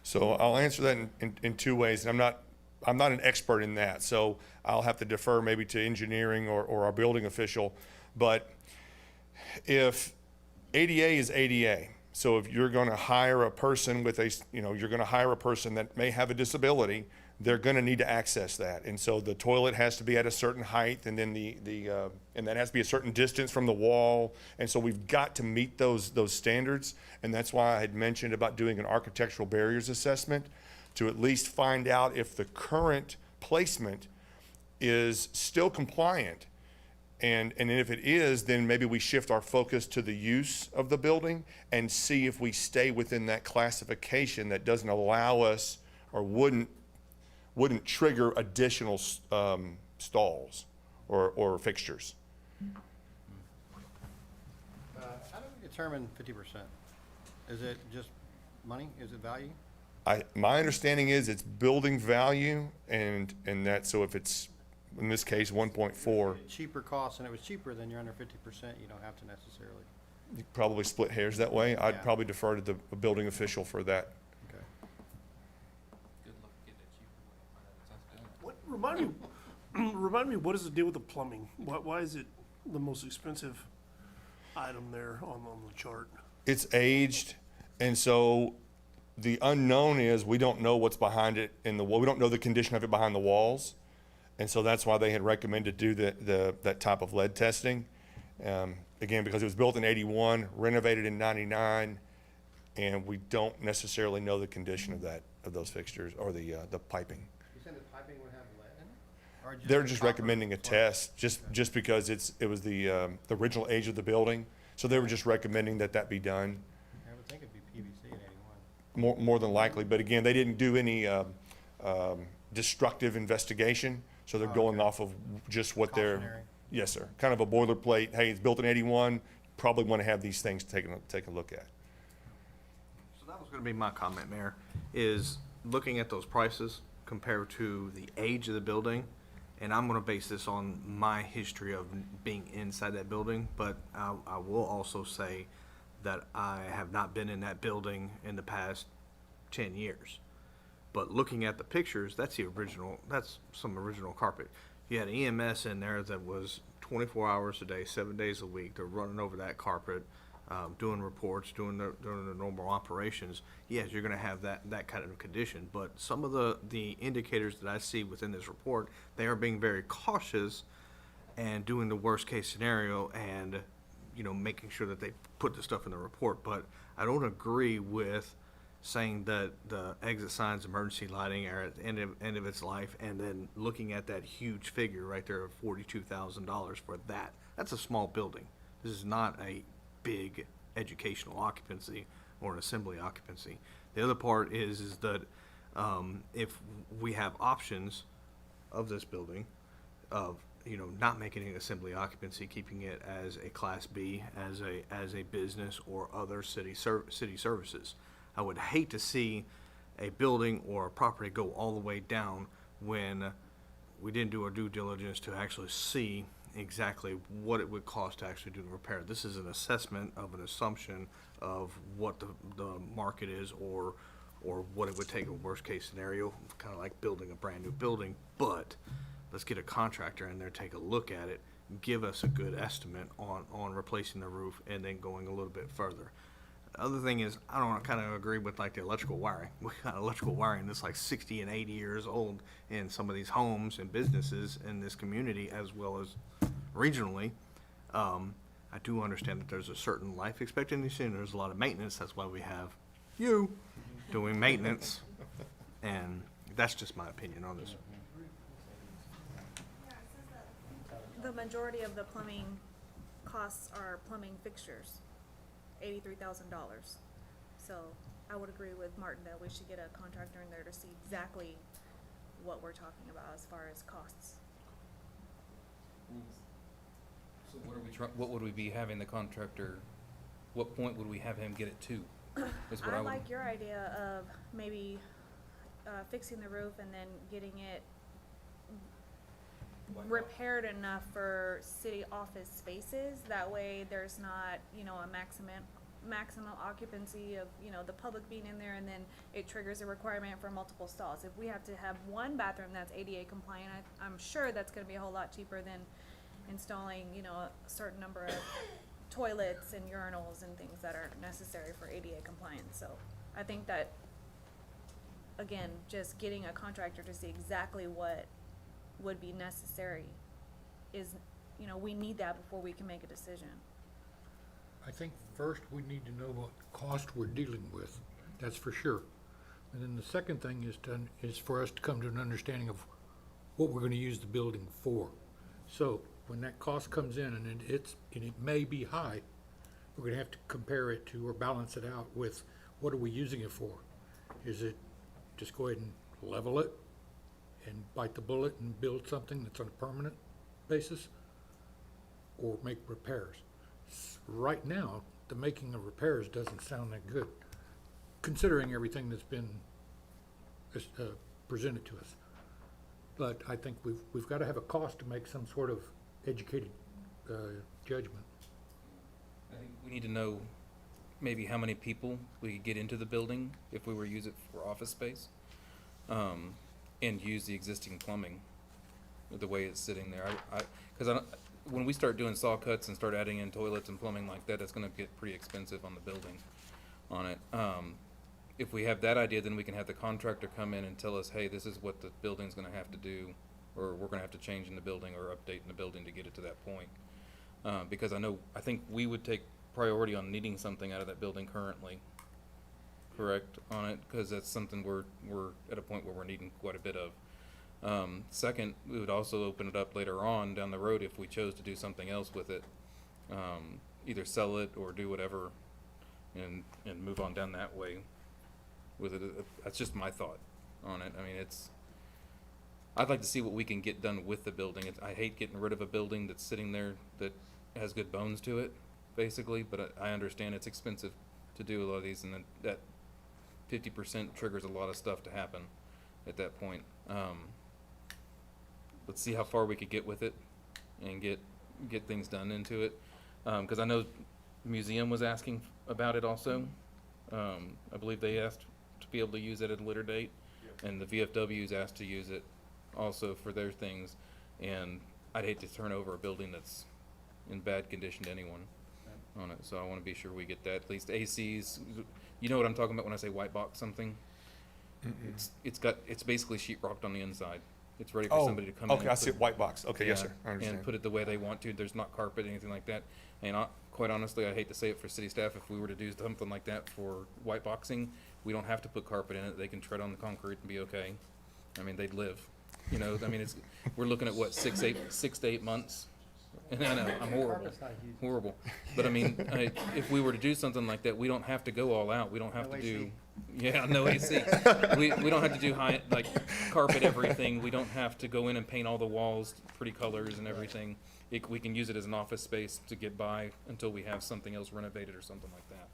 So I'll answer that in two ways. I'm not an expert in that, so I'll have to defer maybe to engineering or our building official. But if ADA is ADA, so if you're going to hire a person with you're going to hire a person that may have a disability, they're going to need to access that. And so the toilet has to be at a certain height, and then and that has to be a certain distance from the wall. And so we've got to meet those standards. And that's why I had mentioned about doing an architectural barriers assessment to at least find out if the current placement is still compliant. And if it is, then maybe we shift our focus to the use of the building and see if we stay within that classification that doesn't allow us or wouldn't trigger additional stalls or fixtures. How do we determine 50%? Is it just money? Is it value? My understanding is it's building value, and that, so if it's, in this case, 1.4, Cheaper cost, and it was cheaper, then you're under 50%, you don't have to necessarily. you probably split hairs that way. I'd Yeah. probably defer to the building official for that. Okay. Good luck getting it cheaper. What, remind me, what is the deal with the plumbing? Why is it the most expensive item there on the chart? It's aged, and so the unknown is we don't know what's behind it in the wall. We don't know the condition of it behind the walls. And so that's why they had recommended do that type of lead testing. Again, because it was built in 81, renovated in 99, and we don't necessarily know the condition of those fixtures or the piping. You said the piping would have lead in it? Or They're like just copper? recommending a test, just because it was the original age of the building. So they were just recommending that be done. I would think it'd be PVC in 81. More than likely, but again, they didn't do any destructive investigation, so they're going off of just what they're. Cautionary. Yes, sir. Kind of a boilerplate. Hey, it's built in 81. Probably want to have these things taken a look at. So that was gonna be my comment, Mayor, is looking at those prices compared to the age of the building. And I'm gonna base this on my history of being inside that building, but I will also say that I have not been in that building in the past 10 years. But looking at the pictures, that's some original carpet. You had EMS in there that was 24 hours a day, 7 days a week. They're running over that carpet, doing reports, doing the normal operations. Yes, you're gonna have that kind of condition, but some of the indicators that I see within this report, they are being very cautious and doing the worst case scenario and, making sure that they put the stuff in the report. But I don't agree with saying that the exit signs, emergency lighting are at the end of its life, and then looking at that huge figure right there of $42,000 for that. That's a small building. This is not a big educational occupancy or an assembly occupancy. The other part is that if we have options of this building of not making it assembly occupancy, keeping it as a Class B, as a business or other city services. I would hate to see a building or a property go all the way down when we didn't do our due diligence to actually see exactly what it would cost to actually do the repair. This is an assessment of an assumption of what the market is or what it would take a worst case scenario, kind of like building a brand new building. But let's get a contractor in there, take a look at it, give us a good estimate on replacing the roof and then going a little bit further. The other thing is, I don't kind of agree with like the electrical wiring. We got electrical wiring that's like 60 and 80 years old in some of these homes and businesses in this community as well as regionally. I do understand that there's a certain life expectancy and there's a lot of maintenance. That's why we have you doing maintenance. And that's just my opinion on this. The majority of the plumbing costs are plumbing fixtures, $83,000. So I would agree with Martin that we should get a contractor in there to see exactly what we're talking about as far as costs. So what are we what would we be having the contractor, what point would we have him get it to? Is what I would- like your idea of maybe fixing the roof and then getting it repaired enough for city office spaces. That way there's not, you know, a maximum occupancy of, you know, the public being in there, and then it triggers a requirement for multiple stalls. If we have to have one bathroom that's ADA compliant, I'm sure that's gonna be a whole lot cheaper than installing, you know, a certain number of toilets and urinals and things that are necessary for ADA compliance. So I think that, again, just getting a contractor to see exactly what would be necessary is, you know, we need that before we can make a decision. I think first we need to know what cost we're dealing with, that's for sure. And then the second thing is for us to come to an understanding of what we're gonna use the building for. So when that cost comes in and it may be high, we're gonna have to compare it to or balance it out with what are we using it for? Is it just go ahead and level it and bite the bullet and build something that's on a permanent basis? Or make repairs? Right now, the making of repairs doesn't sound that good, considering everything that's been presented to us. But I think we've got to have a cost to make some sort of educated judgment. I think we need to know maybe how many people we could get into the building if we were to use it for office space, and use the existing plumbing the way it's sitting there. Because when we start doing saw cuts and start adding in toilets and plumbing like that, it's going to get pretty expensive on the building, on it. If we have that idea, then we can have the contractor come in and tell us, hey, this is what the building's going to have to do, or we're going to have to change in the building or update in the building to get it to that point. Because I think we would take priority on needing something out of that building currently, correct, on it, because that's something we're at a point where we're needing quite a bit of. Second, we would also open it up later on down the road if we chose to do something else with it, either sell it or do whatever, and move on down that way with it. That's just my thought on it. I mean, I'd like to see what we can get done with the building. I hate getting rid of a building that's sitting there that has good bones to it, basically, but I understand it's expensive to do a lot of these, and that 50% triggers a lot of stuff to happen at that point. Let's see how far we could get with it and get things done into it. Because I know the museum was asking about it also. I believe they asked to be able to use it at a later date, and the VFW's asked to use it also for their things. And I'd hate to turn over a building that's in bad condition to anyone on it. So I want to be sure we get that. At least ACs. You know what I'm talking about when I say white box something? It's basically sheetrocked on the inside. It's ready for somebody to come in. Okay, I see it, white box. Okay, yes, sir, I understand. And put it the way they want to. There's not carpet, anything like that. And quite honestly, I hate to say it for city staff, if we were to do something like that for white boxing, we don't have to put carpet in it. They can tread on the concrete and be okay. I mean, they'd live. You know, I mean, we're looking at what, 6 to 8 months. And I know, I'm horrible. But I mean, if we were to do something like that, we don't have to go all out. We don't have to do, no AC. We don't have to do like carpet everything. We don't have to go in and paint all the walls pretty colors and everything. We can use it as an office space to get by until we have something else renovated or something like that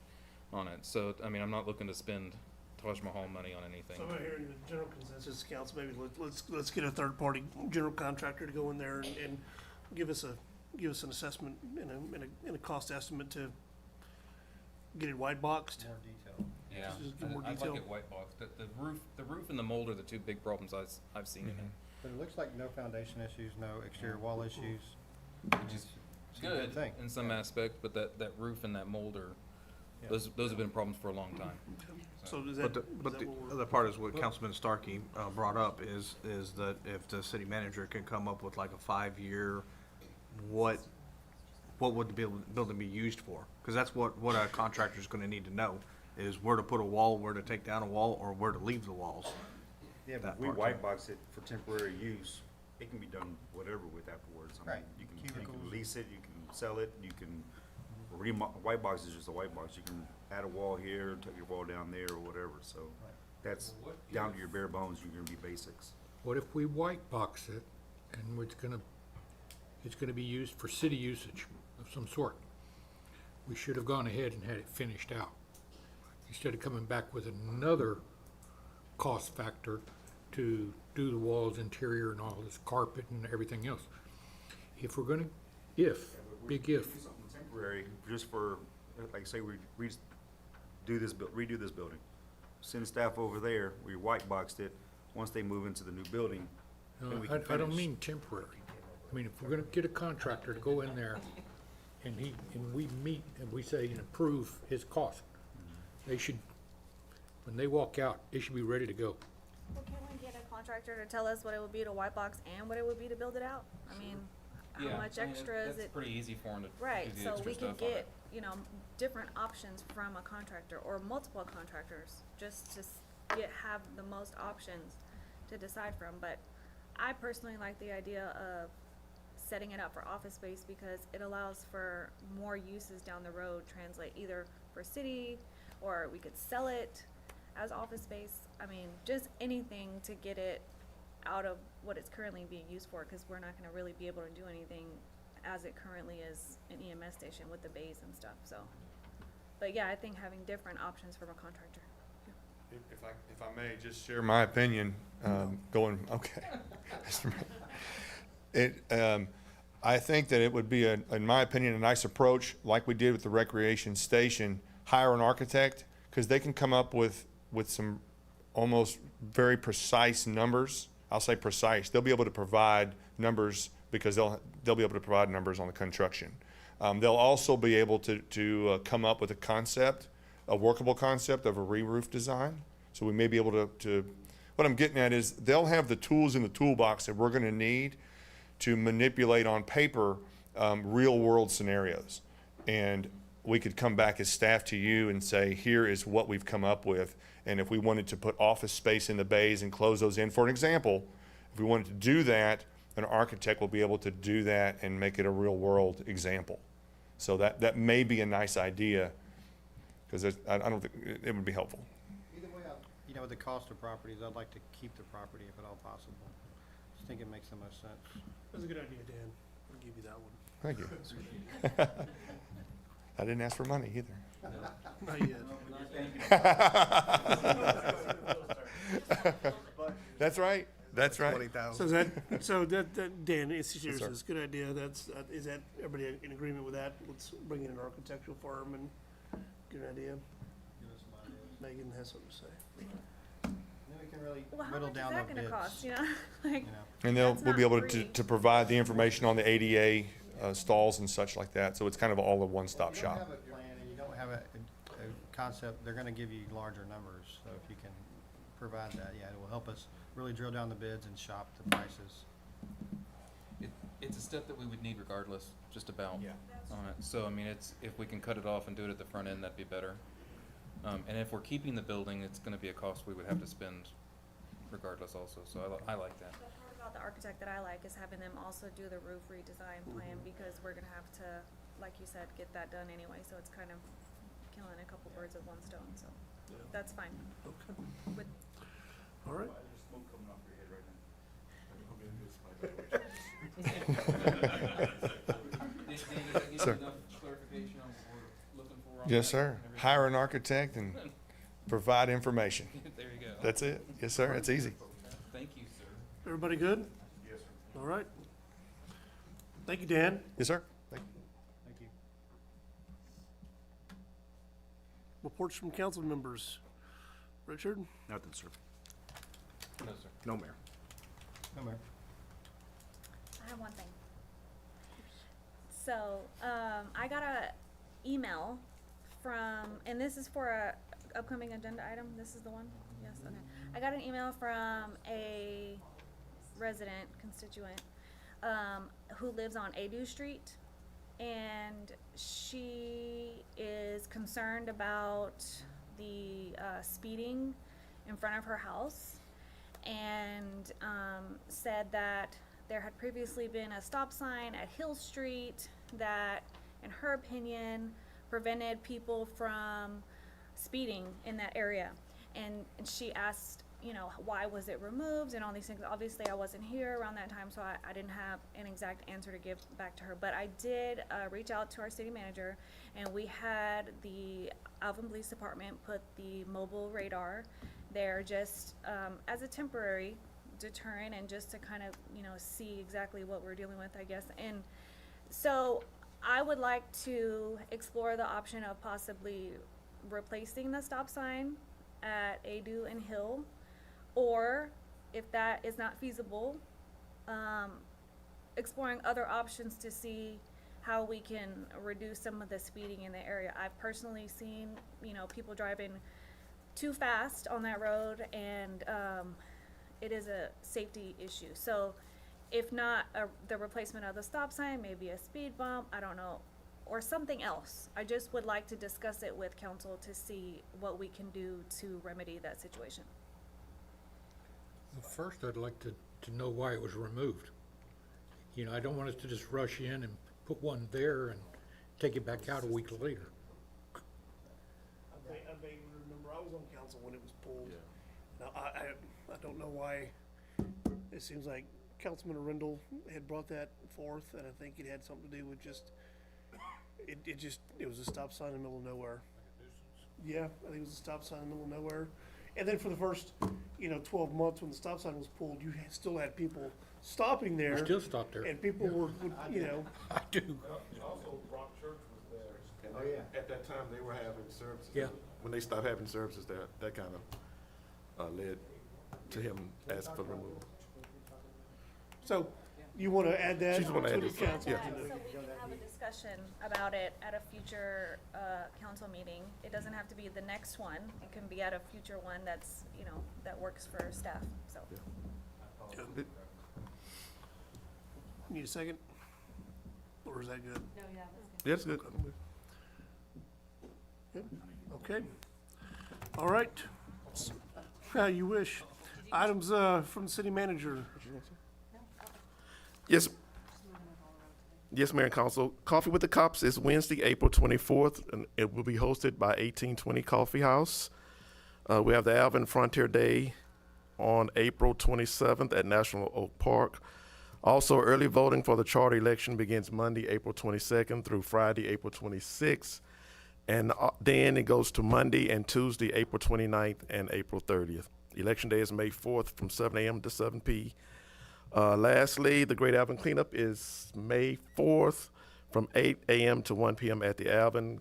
on it. So, I mean, I'm not looking to spend Taj Mahal money on anything. So I'm hearing the general consensus, council, maybe let's get a third-party general contractor to go in there and give us an assessment and a cost estimate to get it white boxed. More detail. Yeah, Just give more I'd detail. like it white box. The roof and the mold are the two big problems I've seen in it. But it looks like no foundation issues, no exterior wall issues. Which is It's a good good thing. in some aspect, but that roof and that mold are, Yeah. those have been problems for a long time. So is that, But the other part is what Councilman Starkey brought up is that if the city manager can come up with like a 5-year, what would the building be used for? Because that's what a contractor's gonna need to know, is where to put a wall, where to take down a wall, or where to leave the walls. Yeah, but That if we part. white box it for temporary use, it can be done whatever with afterwards. I mean, Right. you can Cubicles. lease it, you can sell it, you can, white box is just a white box. You can add a wall here, tuck your wall down there or whatever, so that's down to your bare bones, you're gonna be basics. What if we white box it and it's gonna be used for city usage of some sort? We should have gone ahead and had it finished out, instead of coming back with another cost factor to do the walls, interior, and all this carpet and everything else. If we're gonna, big if, Do something temporary, just for, like say, we just redo this building. Send staff over there, we white boxed it, once they move into the new building, then we can I don't finish. mean temporary. I mean, if we're gonna get a contractor to go in there and we meet and we say and approve his cost, they should, when they walk out, they should be ready to go. Well, can we get a contractor to tell us what it would be to white box and what it would be to build it out? I mean, how Yeah, much I mean, extra is That's it? pretty easy for them to Right, do the so extra we can stuff on it. get, you know, different options from a contractor or multiple contractors, just to have the most options to decide from. But I personally like the idea of setting it up for office space because it allows for more uses down the road, translate either for city, or we could sell it as office space. I mean, just anything to get it out of what it's currently being used for, because we're not gonna really be able to do anything as it currently is an EMS station with the bays and stuff, so. But yeah, I think having different options from a contractor. If I may just share my opinion, okay. I think that it would be, in my opinion, a nice approach, like we did with the recreation station, hire an architect, because they can come up with some almost very precise numbers. I'll say precise. They'll be able to provide numbers because they'll be able to provide numbers on the construction. They'll also be able to come up with a concept, a workable concept of a re-roof design. So we may be able to, what I'm getting at is they'll have the tools in the toolbox that we're gonna need to manipulate on paper real world scenarios. And we could come back as staff to you and say, here is what we've come up with. And if we wanted to put office space in the bays and close those in, for an example, if we wanted to do that, an architect will be able to do that and make it a real world example. So that may be a nice idea, because I don't think, it would be helpful. Either way, you know, with the cost of properties, I'd like to keep the property if at all possible. I think it makes the most sense. That's a good idea, Dan. I'll give you that one. Thank you. I didn't ask for money either. Not yet. That's right. That's right. So that, Dan, it's serious, sir. it's a good idea. Is that, everybody in agreement with that? Let's bring in an architectural firm and get an idea. Megan has something to say. Then we can really Well, how whittle much is down that the gonna bids. cost, you know? Like, You know, And That's we'll be not able free. to provide the information on the ADA stalls and such like that. So it's kind of all a one-stop if you don't shop. have a plan and you don't have a concept, they're gonna give you larger numbers. So if you can provide that, yeah, it will help us really drill down the bids and shop the prices. It's a step that we would need regardless, just about on it. So, I mean, if we can cut it off and do it at the front end, that'd be better. And if we're keeping the building, it's gonna be a cost we would have to spend regardless also, so I like that. the part about the architect that I like is having them also do the roof redesign plan, because we're gonna have to, like you said, get that done anyway, so it's kind of killing a couple birds with one stone, so that's fine. Okay. With All right. Sir. Clarification on what we're looking for on Yes, that sir. and everything? Hire an architect and provide information. There you go. That's it. Yes, sir. It's easy. Thank you, sir. Everybody good? Yes, sir. All right. Thank you, Dan. Yes, sir. Thank you. Thank you. Reports from council members. Richard? Nothing, sir. No, sir. No, Mayor. No, Mayor. I have one thing. So, I got a email from, and this is for a upcoming agenda item. This is the one? Yes, okay. I got an email from a resident, constituent, who lives on Adu Street. And she is concerned about the, speeding in front of her house. And, said that there had previously been a stop sign at Hill Street that, in her opinion, prevented people from speeding in that area. And she asked, why was it removed and all these things. Obviously, I wasn't here around that time, so I didn't have an exact answer to give back to her. But I did reach out to our city manager, and we had the Alvin Police Department put the mobile radar there just as a temporary deterrent and just to kind of, see exactly what we're dealing with, I guess. And so I would like to explore the option of possibly replacing the stop sign at Adu and Hill, or if that is not feasible, exploring other options to see how we can reduce some of the speeding in the area. I've personally seen, people driving too fast on that road, and it is a safety issue. So if not the replacement of the stop sign, maybe a speed bump, I don't know, or something else. I just would like to discuss it with council to see what we can do to remedy that situation. Well, first, I'd like to know why it was removed. I don't want us to just rush in and put one there and take it back out a week later. I vaguely remember, I was on council when it was pulled. Now, I don't know why, it seems like Councilman Arundel had brought that forth, and I think it had something to do with just, it was a stop sign in the middle of nowhere. Yeah, I think it was a stop sign in the middle of nowhere. And then for the first, 12 months when the stop sign was pulled, you still had people stopping there. We still stop there. And people were, I do. Also, Rock Church was there. And at that time, they were having services. Yeah. When they stopped having services, that kind of led to him asking for removal. So, you want to add that She's to wanna add the this. council? Yeah. So we can have a discussion about it at a future council meeting. It doesn't have to be the next one. It can be at a future one that's, that works for staff, so. Need a second? Or is that good? No, yeah, Yeah, that's good. Good. Okay. All right. How you wish. Items from the city manager. Yes. Yes, Mayor and Council. Coffee with the Cops is Wednesday, April 24th, and it will be hosted by 1820 Coffee House. We have the Alvin Frontier Day on April 27th at National Oak Park. Also, early voting for the charter election begins Monday, April 22nd through Friday, April 26th. And then it goes to Monday and Tuesday, April 29th and April 30th. Election day is May 4th from 7 a.m. to 7 p.m. Lastly, the Great Alvin Cleanup is May 4th from 8 a.m. to 1 p.m. at the Alvin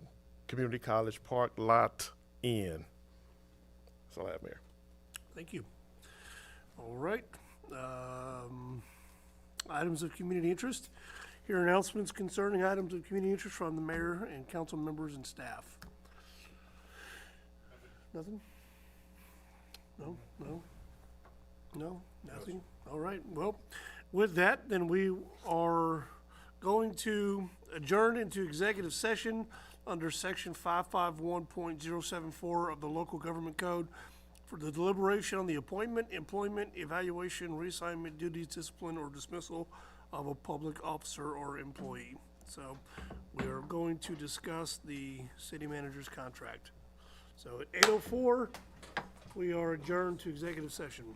Community College Park Lot N. That's all I have, Mayor. Thank you. All right. Items of community interest. Here are announcements concerning items of community interest from the mayor and council members and staff. Nothing? No, nothing? All right, well, with that, then we are going to adjourn into executive session under section 551.074 of the local government code for the deliberation on the appointment, employment, evaluation, reassignment, duties, discipline, or dismissal of a public officer or employee. So we are going to discuss the city manager's contract. So at 8:04, we are adjourned to executive session.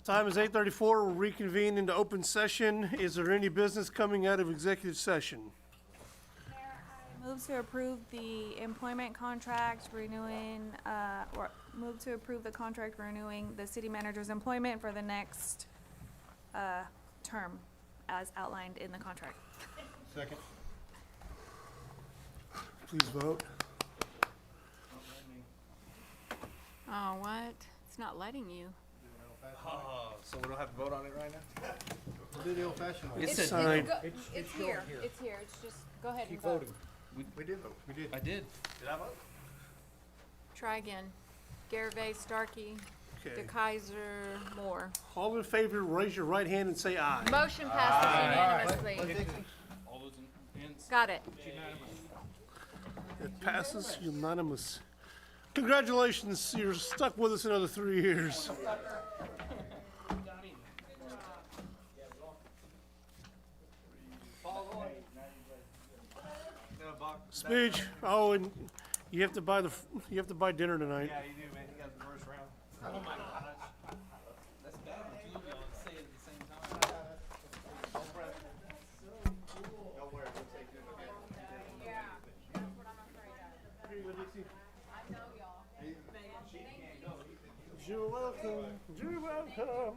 Time is 8:34. We'll reconvene into open session. Is there any business coming out of executive session? Move to approve the employment contract renewing, or move to approve the contract renewing the city manager's employment for the next, term as outlined in the contract. Second. Please vote. Oh, what? It's not letting you. Oh, so we don't have to vote on it right now? We'll do the old fashioned way. It's signed. It's here, it's here, it's just, go ahead and Keep vote. voting. We did vote. We did. I did. Did I vote? Try again. Garvey, Starkey, Okay. DeKaiser, Moore. All in favor, raise your right hand and say aye. Motion passes unanimously. All those in, Got it. It passes unanimous. Congratulations, you're stuck with us another 3 years. Speech. Oh, and you have to buy dinner tonight. Yeah, you do, man. You got the first round. Oh my gosh. That's bad for two of y'all to say it at the same time. Don't worry, we'll take it. Yeah, that's what I'm afraid of. I know y'all. You're welcome. You're welcome.